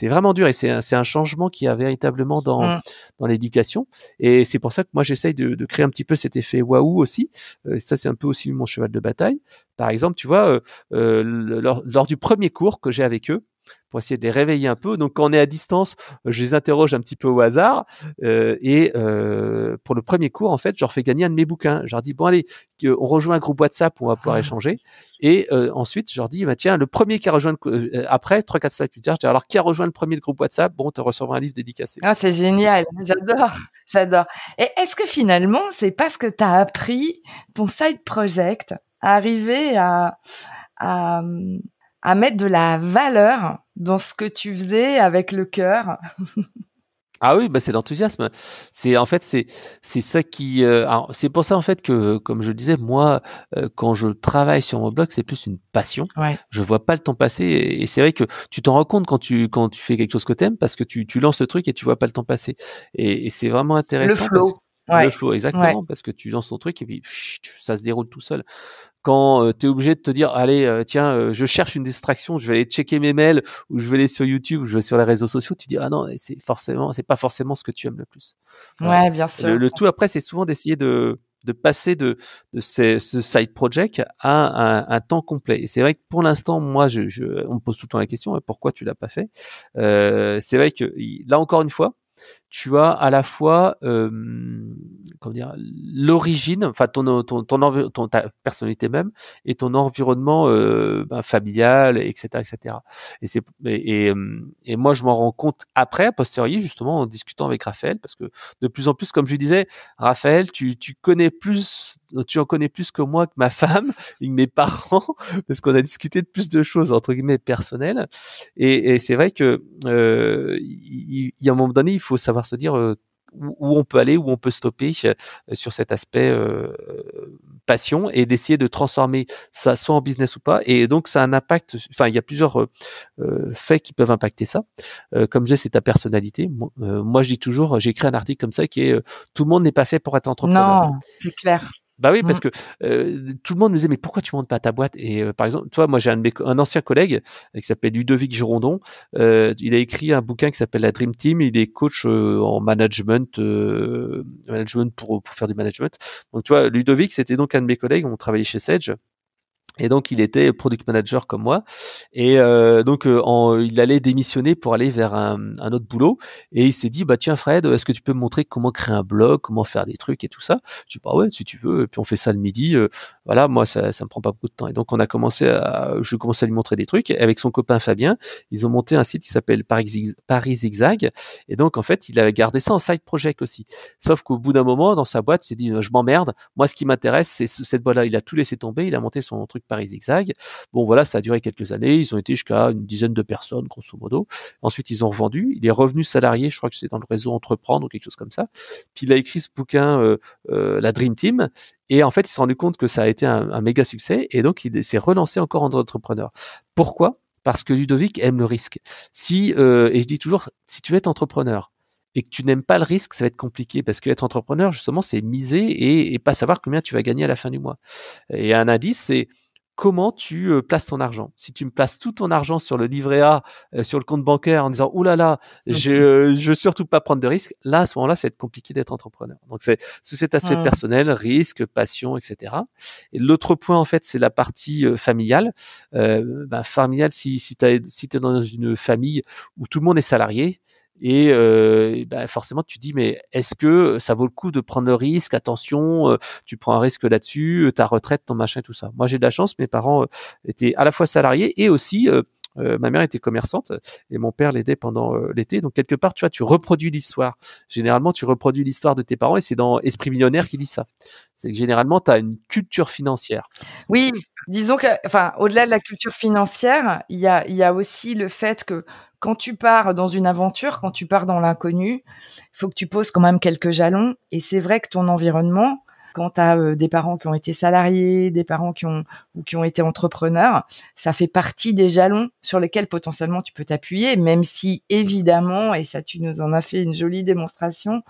vraiment dur, et c'est un changement qu'il y a véritablement dans l'éducation, et c'est pour ça que moi j'essaye de créer un petit peu cet effet waouh aussi. Ça c'est un peu aussi mon cheval de bataille. Par exemple, tu vois, lors du premier cours que j'ai avec eux, pour essayer de les réveiller un peu. Donc, quand on est à distance, je les interroge un petit peu au hasard. Pour le premier cours, en fait, je leur fais gagner un de mes bouquins. Je leur dis, bon, allez, on rejoint un groupe WhatsApp où on va pouvoir échanger. Et ensuite, je leur dis, bah, tiens, le premier qui a rejoint, après, 3-4 slides plus tard, je dis, alors, qui a rejoint le premier de groupe WhatsApp? Bon, tu recevras un livre dédicacé.
Ah, c'est génial. J'adore. Et est-ce que finalement, c'est parce que tu as appris ton side project à arriver à mettre de la valeur dans ce que tu faisais avec le cœur?
Ah oui, c'est l'enthousiasme. C'est ça qui. Alors, c'est pour ça en fait que, comme je le disais, moi, quand je travaille sur mon blog, c'est plus une passion.
Ouais.
Je vois pas le temps passer, et c'est vrai que tu t'en rends compte quand tu fais quelque chose que t'aimes, parce que tu lances le truc et tu vois pas le temps passer. Et c'est vraiment intéressant.
Le flow.
Le flow, exactement, parce que tu lances ton truc et puis ça se déroule tout seul. Quand tu es obligé de te dire, allez, tiens, je cherche une distraction, je vais aller checker mes mails, ou je vais aller sur YouTube, ou je vais sur les réseaux sociaux, tu dis, ah non, c'est pas forcément ce que tu aimes le plus. Voilà.
Ouais, bien sûr.
Le tout après, c'est souvent d'essayer de passer de ce side project à un temps complet. Et c'est vrai que pour l'instant, moi, on me pose tout le temps la question, pourquoi tu l'as pas fait? C'est vrai que là, encore une fois, tu as à la fois comment dire, l'origine, enfin ta personnalité même, et ton environnement familial, etc., etc. Et moi je m'en rends compte après, a posteriori, justement en discutant avec Raphaël, parce que de plus en plus, comme je lui disais, Raphaël, tu en connais plus que moi, que ma femme et que mes parents, parce qu'on a discuté de plus de choses entre guillemets personnelles. Et c'est vrai que il y a un moment donné, il faut savoir se dire où on peut aller, où on peut stopper sur cet aspect passion, et d'essayer de transformer ça soit en business ou pas. Et donc ça a un impact, enfin il y a plusieurs faits qui peuvent impacter ça. Comme je disais, c'est ta personnalité. Moi je dis toujours, j'ai écrit un article comme ça qui est tout le monde n'est pas fait pour être entrepreneur.
Non, c'est clair.
Bah oui, parce que tout le monde me disait, mais pourquoi tu montes pas ta boîte? Et par exemple, toi, moi j'ai un ancien collègue qui s'appelle Ludovic Girondon. Il a écrit un bouquin qui s'appelle La Dream Team. Il est coach en management, pour faire du management. Donc tu vois, Ludovic, c'était donc un de mes collègues. On travaillait chez Sage. Et donc il était product manager comme moi, et il allait démissionner pour aller vers un autre boulot, et il s'est dit, bah tiens Fred, est-ce que tu peux me montrer comment créer un blog, comment faire des trucs et tout ça? Je dis, bah ouais, si tu veux, et puis on fait ça le midi, voilà, moi ça me prend pas beaucoup de temps. Et donc je commençais à lui montrer des trucs, et avec son copain Fabien, ils ont monté un site qui s'appelle Paris Zigzag, et donc en fait il avait gardé ça en side project aussi, sauf qu'au bout d'un moment dans sa boîte il s'est dit, je m'emmerde, moi ce qui m'intéresse c'est cette boîte là, il a tout laissé tomber, il a monté son truc Paris Zigzag. Bon, voilà, ça a duré quelques années. Ils ont été jusqu'à une dizaine de personnes, grosso modo. Ensuite, ils ont revendu. Il est revenu salarié. Je crois que c'est dans le réseau Entreprendre ou quelque chose comme ça. Puis il a écrit ce bouquin, La Dream Team. Et en fait, il s'est rendu compte que ça a été un méga succès. Et donc, il s'est relancé encore en entrepreneur. Pourquoi? Parce que Ludovic aime le risque. Et je dis toujours, si tu veux être entrepreneur et que tu n'aimes pas le risque, ça va être compliqué parce que être entrepreneur, justement, c'est miser et pas savoir combien tu vas gagner à la fin du mois. Et un indice, c'est comment tu places ton argent. Si tu me places tout ton argent sur le livret A, sur le compte bancaire en disant « Ouh là là, je veux surtout pas prendre de risques », là, à ce moment-là, ça va être compliqué d'être entrepreneur. Donc, c'est sous cet aspect personnel, risque, passion, etc. Et l'autre point, en fait, c'est la partie familiale. Familiale, si t'es dans une famille où tout le monde est salarié, et forcément tu te dis mais est-ce que ça vaut le coup de prendre le risque? Attention, tu prends un risque là-dessus, ta retraite, ton machin, tout ça. Moi j'ai de la chance, mes parents étaient à la fois salariés et aussi ma mère était commerçante et mon père l'aidait pendant l'été. Donc quelque part, tu vois, tu reproduis l'histoire. Généralement, tu reproduis l'histoire de tes parents et c'est dans Esprit millionnaire qui dit ça. C'est que généralement, tu as une culture financière.
Oui, disons que, enfin, au-delà de la culture financière, il y a aussi le fait que quand tu pars dans une aventure, quand tu pars dans l'inconnu, il faut que tu poses quand même quelques jalons. Et c'est vrai que ton environnement, quand tu as des parents qui ont été salariés, des parents qui ont été entrepreneurs, ça fait partie des jalons sur lesquels potentiellement tu peux t'appuyer, même si évidemment, et ça tu nous en as fait une jolie démonstration,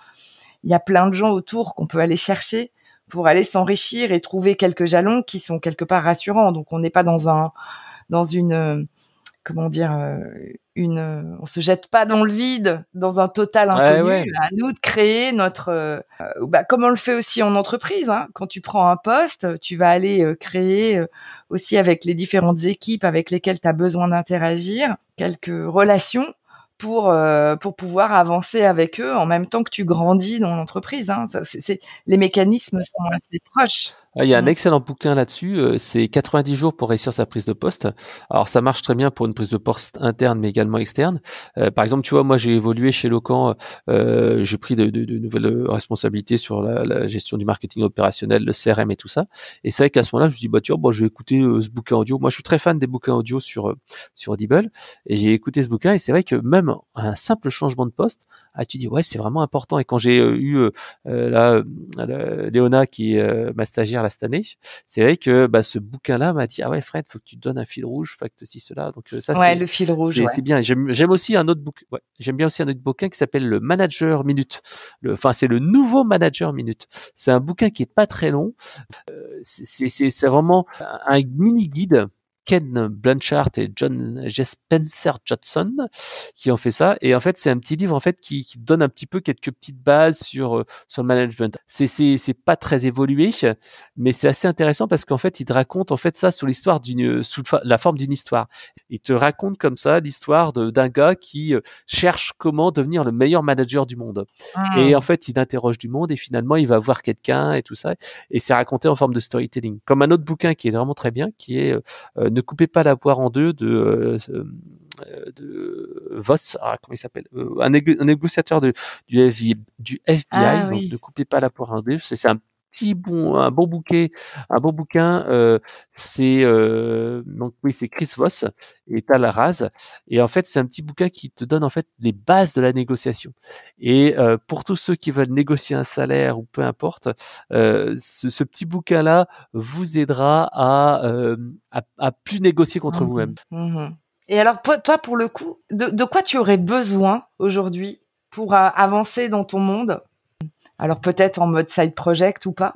il y a plein de gens autour qu'on peut aller chercher pour aller s'enrichir et trouver quelques jalons qui sont quelque part rassurants. Donc on n'est pas dans une comment dire, on se jette pas dans le vide, dans un total inconnu.
Ouais.
À nous de créer notre, comme on le fait aussi en entreprise, hein. Quand tu prends un poste, tu vas aller créer aussi avec les différentes équipes avec lesquelles tu as besoin d'interagir, quelques relations pour pouvoir avancer avec eux en même temps que tu grandis dans l'entreprise, hein. Les mécanismes sont assez proches.
Il y a un excellent bouquin là-dessus, c'est 90 jours pour réussir sa prise de poste. Alors ça marche très bien pour une prise de poste interne mais également externe. Par exemple, tu vois, moi j'ai évolué chez Locan, j'ai pris de nouvelles responsabilités sur la gestion du marketing opérationnel, le CRM et tout ça. Et c'est vrai qu'à ce moment-là, je me suis dit bah tiens, bon, je vais écouter ce bouquin audio. Moi je suis très fan des bouquins audio sur Audible et j'ai écouté ce bouquin et c'est vrai que même un simple changement de poste, tu dis ouais, c'est vraiment important. Et quand j'ai eu Léona qui est ma stagiaire cette année, c'est vrai que ce bouquin-là m'a dit ah ouais Fred, faut que tu te donnes un fil rouge, faut que ceci cela. Donc ça
ouais, le fil rouge,
c'est bien. J'aime aussi un autre bouquin. Ouais, j'aime bien aussi un autre bouquin qui s'appelle le Manager Minute. C'est le nouveau Manager Minute. C'est un bouquin qui est pas très long. C'est vraiment un mini guide. Ken Blanchard et John Spencer Johnson qui ont fait ça, et en fait c'est un petit livre en fait qui donne un petit peu quelques petites bases sur le management. C'est pas très évolué, mais c'est assez intéressant parce qu'en fait il te raconte en fait ça sous la forme d'une histoire. Il te raconte comme ça l'histoire d'un gars qui cherche comment devenir le meilleur manager du monde. Et en fait il interroge du monde et finalement il va voir quelqu'un et tout ça, et c'est raconté en forme de storytelling. Comme un autre bouquin qui est vraiment très bien, qui est Ne coupez pas la poire en deux de Voss, comment il s'appelle, un négociateur du FBI, donc
oui.
Ne coupez pas la poire en deux. C'est un bon bouquin. Donc oui, c'est Chris Voss et Tal Raz, et en fait c'est un petit bouquin qui te donne en fait les bases de la négociation. Et pour tous ceux qui veulent négocier un salaire ou peu importe, ce petit bouquin là vous aidera à plus négocier contre vous-même.
Et alors toi pour le coup, de quoi tu aurais besoin aujourd'hui pour avancer dans ton monde? Alors peut-être en mode side project ou pas.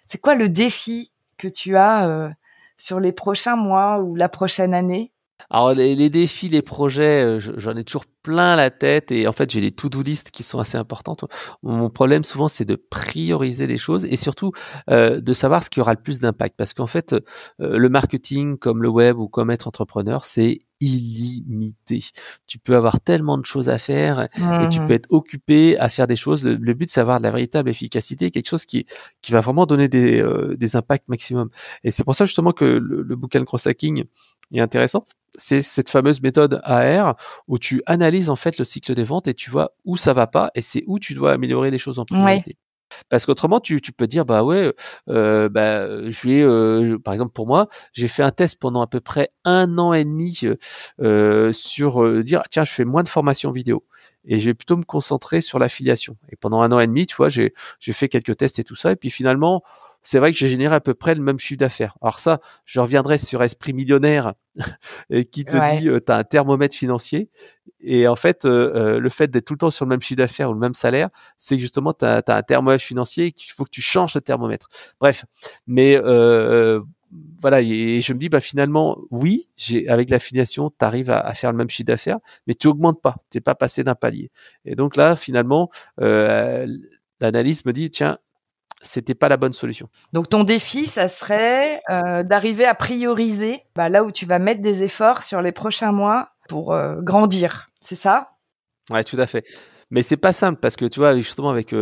C'est quoi le défi que tu as sur les prochains mois ou la prochaine année?
Alors les défis, les projets, j'en ai toujours plein la tête, et en fait j'ai des to-do list qui sont assez importantes. Mon problème souvent c'est de prioriser les choses et surtout de savoir ce qui aura le plus d'impact, parce qu'en fait le marketing comme le web ou comme être entrepreneur, c'est illimité. Tu peux avoir tellement de choses à faire et tu peux être occupé à faire des choses. Le but c'est d'avoir de la véritable efficacité, quelque chose qui va vraiment donner des impacts maximum. Et c'est pour ça justement que le bouquin Gros Hacking est intéressant. C'est cette fameuse méthode AR où tu analyses en fait le cycle des ventes et tu vois où ça va pas, et c'est où tu dois améliorer les choses en priorité. Parce qu'autrement, tu peux dire, bah ouais, par exemple pour moi, j'ai fait un test pendant à peu près 1 an et demi sur dire, tiens, je fais moins de formation vidéo et je vais plutôt me concentrer sur l'affiliation. Et pendant 1 an et demi, tu vois, j'ai fait quelques tests et tout ça. Et puis finalement, c'est vrai que j'ai généré à peu près le même chiffre d'affaires. Alors ça, je reviendrai sur Esprit Millionnaire et qui te dit,
Ouais.
tu as un thermomètre financier. Et en fait, le fait d'être tout le temps sur le même chiffre d'affaires ou le même salaire, c'est que justement, tu as un thermomètre financier et qu'il faut que tu changes ce thermomètre. Bref, mais voilà, et je me dis, bah, finalement, oui, avec l'affiliation, tu arrives à faire le même chiffre d'affaires, mais tu augmentes pas, tu n'es pas passé d'un palier. Et donc là, finalement, l'analyse me dit, tiens, c'était pas la bonne solution.
Donc ton défi, ça serait, d'arriver à prioriser, là où tu vas mettre des efforts sur les prochains mois pour, grandir, c'est ça?
Ouais, tout à fait. Mais c'est pas simple parce que tu vois, justement, avec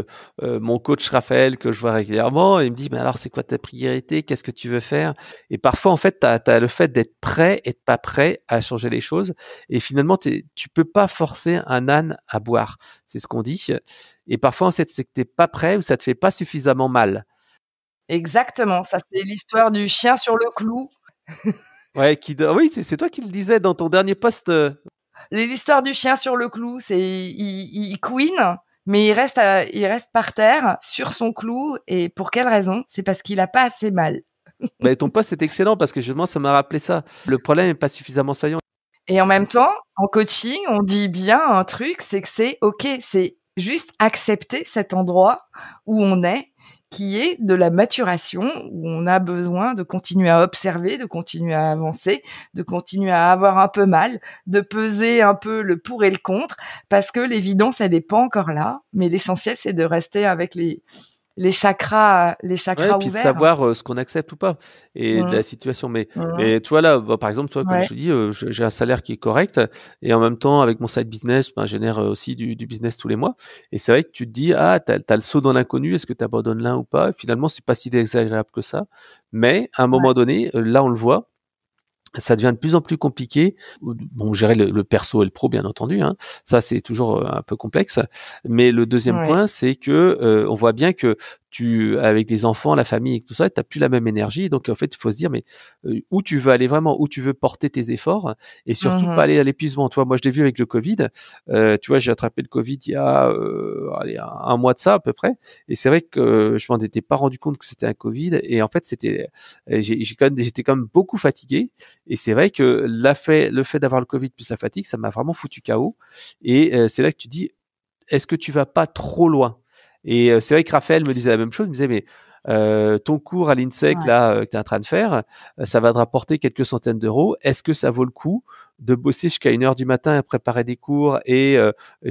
mon coach Raphaël que je vois régulièrement, il me dit, mais alors, c'est quoi ta priorité? Qu'est-ce que tu veux faire? Et parfois, en fait, tu as le fait d'être prêt et de pas prêt à changer les choses. Et finalement, tu peux pas forcer un âne à boire. C'est ce qu'on dit. Et parfois, en fait, c'est que t'es pas prêt ou ça te fait pas suffisamment mal.
Exactement, ça c'est l'histoire du chien sur le clou.
Ouais, oui, c'est toi qui le disais dans ton dernier post.
L'histoire du chien sur le clou, c'est il couine, mais il reste par terre sur son clou et pour quelle raison? C'est parce qu'il a pas assez mal.
Bah, ton post est excellent parce que justement, ça m'a rappelé ça. Le problème est pas suffisamment saillant.
Et en même temps, en coaching, on dit bien un truc, c'est que c'est OK, c'est juste accepter cet endroit où on est, qui est de la maturation, où on a besoin de continuer à observer, de continuer à avancer, de continuer à avoir un peu mal, de peser un peu le pour et le contre, parce que l'évidence, elle n'est pas encore là, mais l'essentiel, c'est de rester avec les
Ouais, et
chakras
puis de
ouverts.
savoir, ce qu'on accepte ou pas et de
Mmh,
la situation. Mais
mmh,
mais toi là, bah, par exemple, toi, comme
ouais.
je te dis, j'ai un salaire qui est correct et en même temps, avec mon side business, ben, je génère, aussi du business tous les mois et c'est vrai que tu te dis: «Ah, tu as le saut dans l'inconnu, est-ce que tu abandonnes l'un ou pas?» Finalement, c'est pas si désagréable que ça. Mais à un moment donné, là, on le voit, ça devient de plus en plus compliqué. Bon, gérer le perso et le pro, bien entendu, hein. Ça, c'est toujours un peu complexe. Mais le deuxième
Ouais.
point, c'est que on voit bien que avec des enfants, la famille et tout ça, tu n'as plus la même énergie. Donc, en fait, il faut se dire, mais où tu veux aller vraiment, où tu veux porter tes efforts et surtout pas
Mmh.
aller à l'épuisement. Tu vois, moi, je l'ai vu avec le Covid. Tu vois, j'ai attrapé le Covid il y a allez, un mois de ça à peu près. Et c'est vrai que je m'en étais pas rendu compte que c'était un Covid. Et en fait, j'étais quand même beaucoup fatigué. Et c'est vrai que le fait d'avoir le Covid plus la fatigue, ça m'a vraiment foutu KO. Et c'est là que tu dis, est-ce que tu vas pas trop loin? Et c'est vrai que Raphaël me disait la même chose. Il me disait, mais ton cours à l'INSEC
Ouais.
là que tu es en train de faire, ça va te rapporter quelques centaines d'euros. Est-ce que ça vaut le coup de bosser jusqu'à 1 heure du matin à préparer des cours et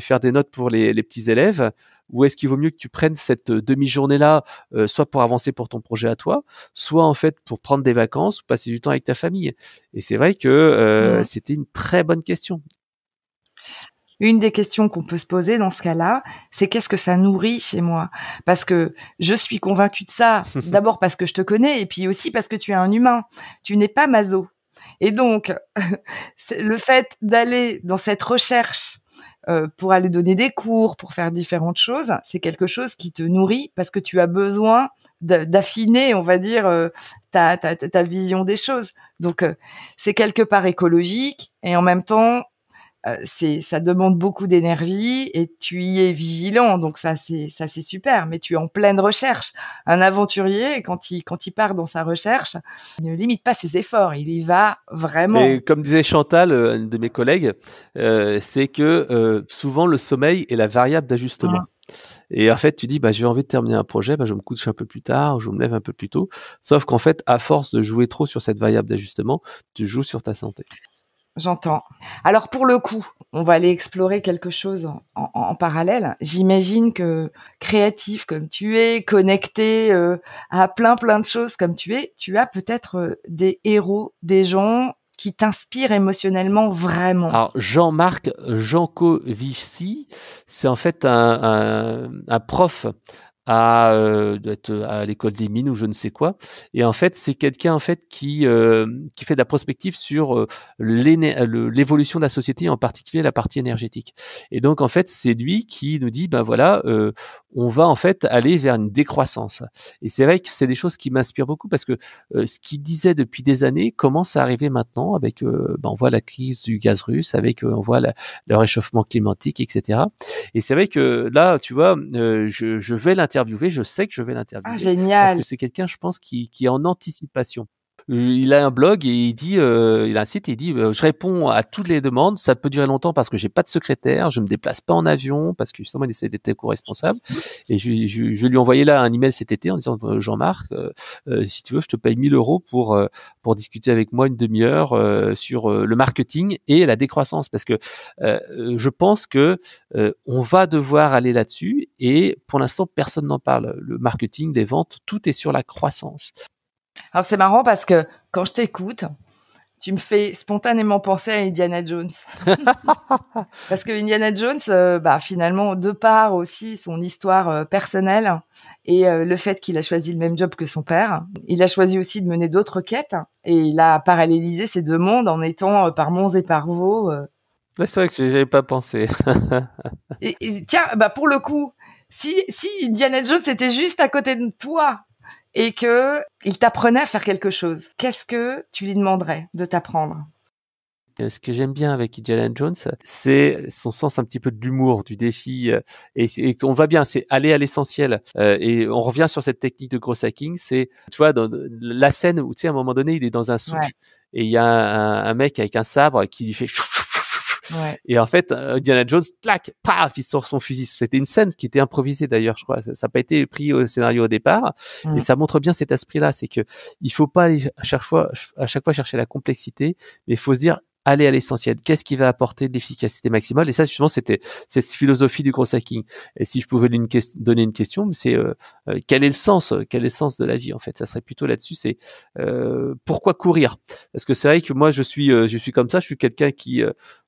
faire des notes pour les petits élèves? Ou est-ce qu'il vaut mieux que tu prennes cette demi-journée-là, soit pour avancer pour ton projet à toi, soit en fait pour prendre des vacances ou passer du temps avec ta famille? Et c'est vrai que
Mmh.
c'était une très bonne question.
Une des questions qu'on peut se poser dans ce cas-là, c'est qu'est-ce que ça nourrit chez moi? Parce que je suis convaincue de ça, d'abord parce que je te connais et puis aussi parce que tu es un humain. Tu n'es pas maso et donc c'est le fait d'aller dans cette recherche, pour aller donner des cours, pour faire différentes choses, c'est quelque chose qui te nourrit parce que tu as besoin d'affiner, on va dire, ta vision des choses. Donc c'est quelque part écologique et en même temps ça demande beaucoup d'énergie et tu y es vigilant, donc ça c'est super, mais tu es en pleine recherche. Un aventurier, quand il part dans sa recherche, il ne limite pas ses efforts, il y va
Mais
vraiment.
comme disait Chantal, une de mes collègues, c'est que, souvent le sommeil est la variable d'ajustement.
Mmh.
Et en fait, tu dis: «Bah, j'ai envie de terminer un projet, bah, je me couche un peu plus tard, je me lève un peu plus tôt». Sauf qu'en fait, à force de jouer trop sur cette variable d'ajustement, tu joues sur ta santé.
J'entends. Alors pour le coup, on va aller explorer quelque chose en parallèle. J'imagine que créatif comme tu es, connecté, à plein de choses comme tu as peut-être, des héros, des gens qui t'inspirent émotionnellement vraiment?
Alors Jean-Marc Jancovici, c'est en fait un prof doit être à l'école des mines ou je ne sais quoi. Et en fait, c'est quelqu'un en fait qui fait de la prospective sur l'évolution de la société, en particulier la partie énergétique. Et donc en fait, c'est lui qui nous dit ben voilà, on va en fait aller vers une décroissance. Et c'est vrai que c'est des choses qui m'inspirent beaucoup parce que ce qu'il disait depuis des années commence à arriver maintenant avec on voit la crise du gaz russe, avec on voit le réchauffement climatique, etc. Et c'est vrai que là, tu vois, je vais l'interviewer, je sais que je vais
Ah,
l'interviewer parce
génial.
que c'est quelqu'un, je pense, qui est en anticipation. Il a un blog et il dit, il a un site et il dit, je réponds à toutes les demandes. Ça peut durer longtemps parce que j'ai pas de secrétaire, je me déplace pas en avion parce que justement il essaie d'être éco-responsable. Et je lui ai envoyé là un email cet été en disant, Jean-Marc, si tu veux, je te paye 1 000 euros pour discuter avec moi une demi-heure sur le marketing et la décroissance parce que je pense que on va devoir aller là-dessus et pour l'instant personne n'en parle. Le marketing, des ventes, tout est sur la croissance.
Alors, c'est marrant parce que quand je t'écoute, tu me fais spontanément penser à Indiana Jones. Parce que Indiana Jones, finalement, de part aussi son histoire personnelle et le fait qu'il a choisi le même job que son père, il a choisi aussi de mener d'autres quêtes et il a parallélisé ces deux mondes en étant par monts et par vaux.
Ouais, c'est vrai que j'avais pas pensé.
Et tiens, pour le coup, si Indiana Jones était juste à côté de toi et que il t'apprenait à faire quelque chose, qu'est-ce que tu lui demanderais de t'apprendre?
Ce que j'aime bien avec Indiana Jones, c'est son sens un petit peu de l'humour, du défi, et on va bien, c'est aller à l'essentiel. Et on revient sur cette technique de gros hacking, c'est, tu vois, dans la scène où, tu sais, à un moment donné, il est dans un souk
Ouais.
et il y a un mec avec un sabre qui lui fait
Ouais.
et en fait, Indiana Jones, clac, paf, il sort son fusil. C'était une scène qui était improvisée d'ailleurs, je crois. Ça n'a pas été pris au scénario au départ, et ça montre bien cet esprit-là. C'est que il faut pas aller à chaque fois chercher la complexité, mais il faut se dire aller à l'essentiel. Qu'est-ce qui va apporter de l'efficacité maximale? Et ça, justement, c'était cette philosophie du gros hacking. Et si je pouvais lui donner une question, c'est quel est le sens de la vie en fait? Ça serait plutôt là-dessus. C'est pourquoi courir? Parce que c'est vrai que moi, je suis comme ça. Je suis quelqu'un qui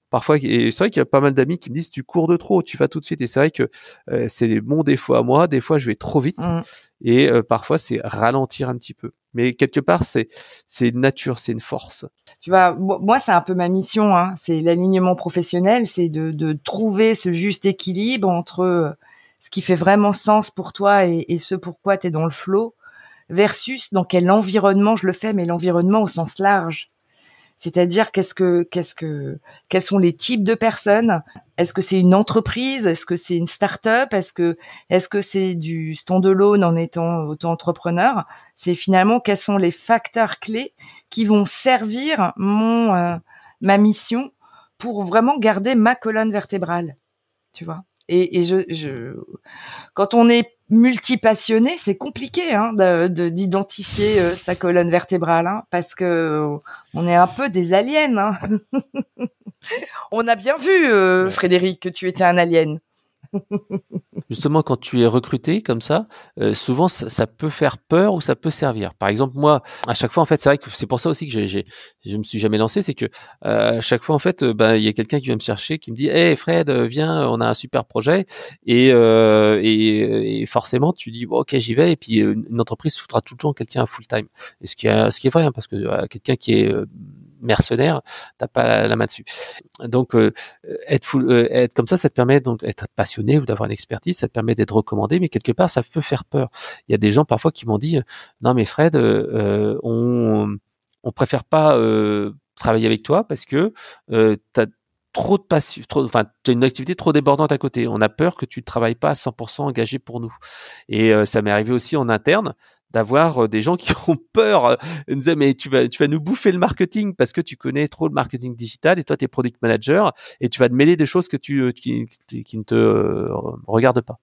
parfois, et c'est vrai qu'il y a pas mal d'amis qui me disent tu cours de trop, tu vas tout de suite. Et c'est vrai que c'est mon défaut à moi. Des fois, je vais trop vite, et parfois c'est ralentir un petit peu. Mais quelque part, c'est une nature, c'est une force.
Tu vois, moi, c'est un peu ma mission, hein. C'est l'alignement professionnel, c'est de trouver ce juste équilibre entre ce qui fait vraiment sens pour toi et ce pourquoi tu es dans le flow, versus dans quel environnement je le fais, mais l'environnement au sens large. C'est-à-dire quels sont les types de personnes? Est-ce que c'est une entreprise? Est-ce que c'est une start-up? Est-ce que c'est du stand-alone en étant auto-entrepreneur? C'est finalement quels sont les facteurs clés qui vont servir ma mission pour vraiment garder ma colonne vertébrale, tu vois? Et quand on est multipassionné, c'est compliqué d'identifier sa colonne vertébrale, hein, parce que on est un peu des aliens. Hein. On a bien vu,
Ouais.
Frédéric, que tu étais un alien.
Justement, quand tu es recruté comme ça, souvent ça peut faire peur ou ça peut servir. Par exemple, moi, à chaque fois, en fait, c'est vrai que c'est pour ça aussi que je me suis jamais lancé, c'est que à chaque fois, en fait, il y a quelqu'un qui vient me chercher, qui me dit, hey Fred, viens, on a un super projet, et forcément, tu dis, bon, ok, j'y vais, et puis une entreprise foutra tout le temps quelqu'un à full time. Et ce qui est vrai, hein, parce que quelqu'un qui est mercenaire, t'as pas la main dessus. Donc être comme ça te permet donc d'être passionné ou d'avoir une expertise, ça te permet d'être recommandé, mais quelque part ça peut faire peur. Il y a des gens parfois qui m'ont dit non mais Fred, on préfère pas travailler avec toi parce que t'as trop de passion, enfin tu as une activité trop débordante à côté. On a peur que tu ne travailles pas à 100% engagé pour nous. Et ça m'est arrivé aussi en interne d'avoir des gens qui ont peur, ils me disaient mais tu vas nous bouffer le marketing parce que tu connais trop le marketing digital et toi tu es product manager et tu vas te mêler des choses que qui ne te regardent pas.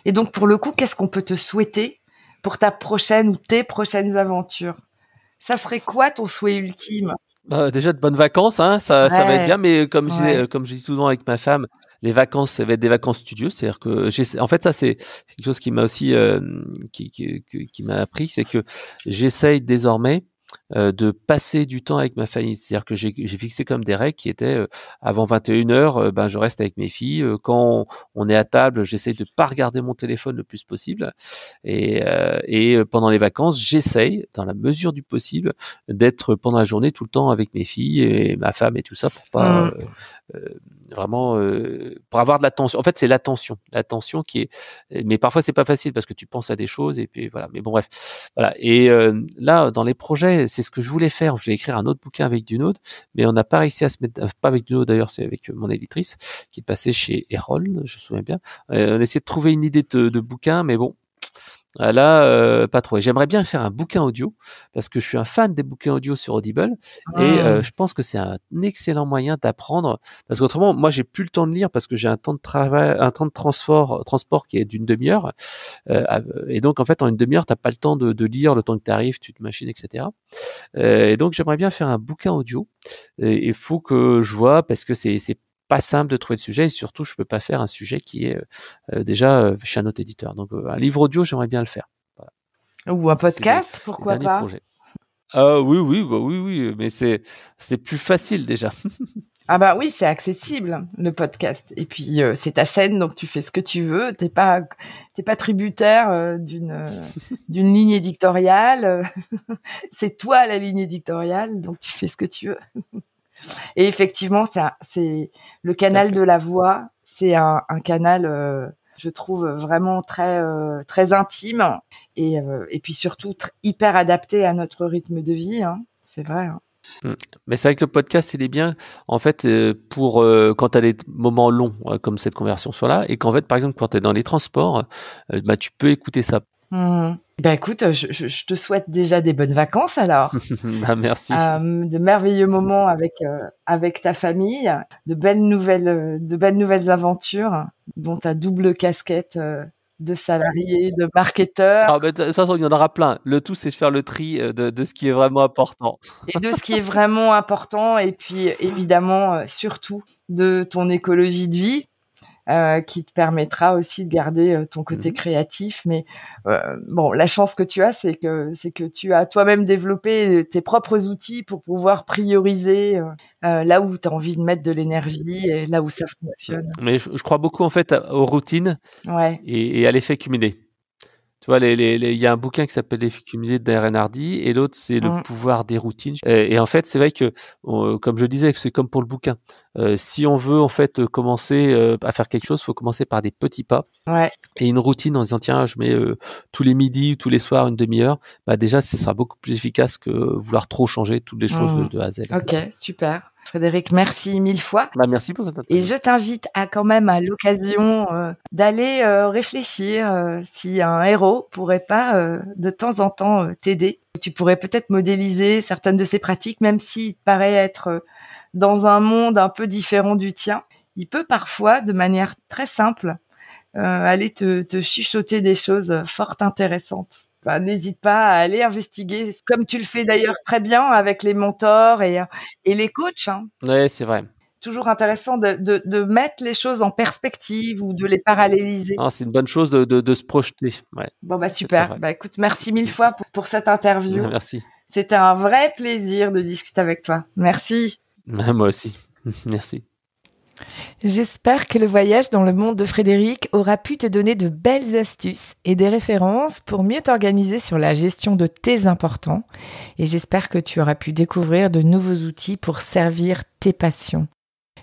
Et donc pour le coup, qu'est-ce qu'on peut te souhaiter pour ta prochaine ou tes prochaines aventures? Ça serait quoi ton souhait ultime?
Déjà de bonnes vacances, hein, ça va être bien, mais comme
Ouais.
je dis souvent avec ma femme, les vacances, ça va être des vacances studieuses, c'est-à-dire que en fait, ça c'est quelque chose qui m'a aussi qui m'a appris, c'est que j'essaye désormais de passer du temps avec ma famille. C'est-à-dire que j'ai fixé comme des règles qui étaient avant 21h, ben je reste avec mes filles. Quand on est à table, j'essaye de pas regarder mon téléphone le plus possible. Et pendant les vacances, j'essaye, dans la mesure du possible, d'être pendant la journée tout le temps avec mes filles et ma femme et tout ça pour pas vraiment pour avoir de l'attention. En fait, c'est l'attention qui est. Mais parfois, c'est pas facile parce que tu penses à des choses et puis voilà. Mais bon, bref, voilà. Et là, dans les projets, c'est ce que je voulais faire. Je voulais écrire un autre bouquin avec Dunaud, mais on n'a pas réussi à se mettre. Pas avec Dunaud d'ailleurs, c'est avec mon éditrice qui est passée chez Erol, je me souviens bien. On a essayé de trouver une idée de bouquin, mais bon. Là, pas trop. Et j'aimerais bien faire un bouquin audio parce que je suis un fan des bouquins audio sur Audible et je pense que c'est un excellent moyen d'apprendre parce qu'autrement, moi, j'ai plus le temps de lire parce que j'ai un temps de travail, un temps de transport qui est d'une demi-heure et donc en fait, en une demi-heure, t'as pas le temps de lire le temps que tu arrives, tu te machines, etc. Et donc j'aimerais bien faire un bouquin audio. Et il faut que je vois parce que c'est pas simple de trouver le sujet et surtout je peux pas faire un sujet qui est déjà chez un autre éditeur. Donc un livre audio, j'aimerais bien le faire. Voilà.
Ou un podcast, pourquoi pas.
Projets. Oui, mais c'est plus facile déjà.
Ah bah oui, c'est accessible le podcast. Et puis c'est ta chaîne, donc tu fais ce que tu veux. T'es pas tributaire d'une ligne éditoriale. C'est toi la ligne éditoriale, donc tu fais ce que tu veux. Et effectivement, c'est le canal de la voix. C'est un canal, je trouve vraiment très intime et puis surtout hyper adapté à notre rythme de vie. Hein. C'est vrai. Hein.
Mais c'est vrai que le podcast, il est bien, en fait, pour quand tu as des moments longs, comme cette conversion soit là, et qu'en fait, par exemple, quand tu es dans les transports, bah, tu peux écouter ça.
Bah écoute, je te souhaite déjà des bonnes vacances alors.
Bah, merci.
De merveilleux moments avec ta famille, de belles nouvelles aventures, dont ta double casquette de salarié, de marketeur.
Ah bah, de toute façon, il y en aura plein. Le tout, c'est de faire le tri de ce qui est vraiment important.
Et de ce qui est vraiment important, et puis évidemment, surtout de ton écologie de vie. Qui te permettra aussi de garder ton côté créatif. Mais bon, la chance que tu as, c'est que tu as toi-même développé tes propres outils pour pouvoir prioriser là où tu as envie de mettre de l'énergie et là où ça fonctionne.
Mais je crois beaucoup en fait aux routines et à l'effet cumulé. Tu vois, il y a un bouquin qui s'appelle L'effet cumulé d'Darren Hardy et l'autre, c'est Le pouvoir des routines. Et en fait, c'est vrai que, comme je disais, c'est comme pour le bouquin. Si on veut en fait commencer à faire quelque chose, il faut commencer par des petits pas. Et une routine en disant tiens, je mets tous les midis ou tous les soirs une demi-heure. Bah déjà, ce sera beaucoup plus efficace que vouloir trop changer toutes les choses de A à Z.
Ok, super. Frédéric, merci 1000 fois.
Bah, merci pour cette interview.
Et je t'invite à quand même à l'occasion d'aller réfléchir si un héros pourrait pas de temps en temps t'aider. Tu pourrais peut-être modéliser certaines de ses pratiques, même s'il te paraît être dans un monde un peu différent du tien. Il peut parfois, de manière très simple, aller te chuchoter des choses fort intéressantes. Enfin, n'hésite pas à aller investiguer, comme tu le fais d'ailleurs très bien avec les mentors et les coachs. Hein.
Ouais, c'est vrai.
Toujours intéressant de mettre les choses en perspective ou de les paralléliser.
Non, c'est une bonne chose de se projeter. Ouais.
Bon, bah super. Bah écoute, merci 1000 fois pour cette interview.
Merci.
C'était un vrai plaisir de discuter avec toi. Merci.
Moi aussi. Merci.
J'espère que le voyage dans le monde de Frédéric aura pu te donner de belles astuces et des références pour mieux t'organiser sur la gestion de tes importants. Et j'espère que tu auras pu découvrir de nouveaux outils pour servir tes passions.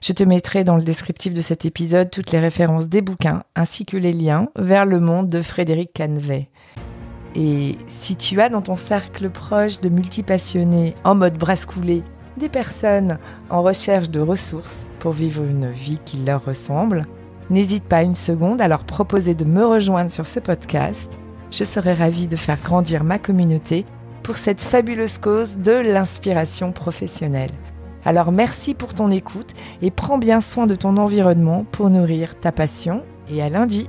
Je te mettrai dans le descriptif de cet épisode toutes les références des bouquins ainsi que les liens vers le monde de Frédéric Canvet. Et si tu as dans ton cercle proche de multipassionnés en mode brasse coulée, des personnes en recherche de ressources pour vivre une vie qui leur ressemble, n'hésite pas une seconde à leur proposer de me rejoindre sur ce podcast. Je serai ravie de faire grandir ma communauté pour cette fabuleuse cause de l'inspiration professionnelle. Alors merci pour ton écoute et prends bien soin de ton environnement pour nourrir ta passion et à lundi.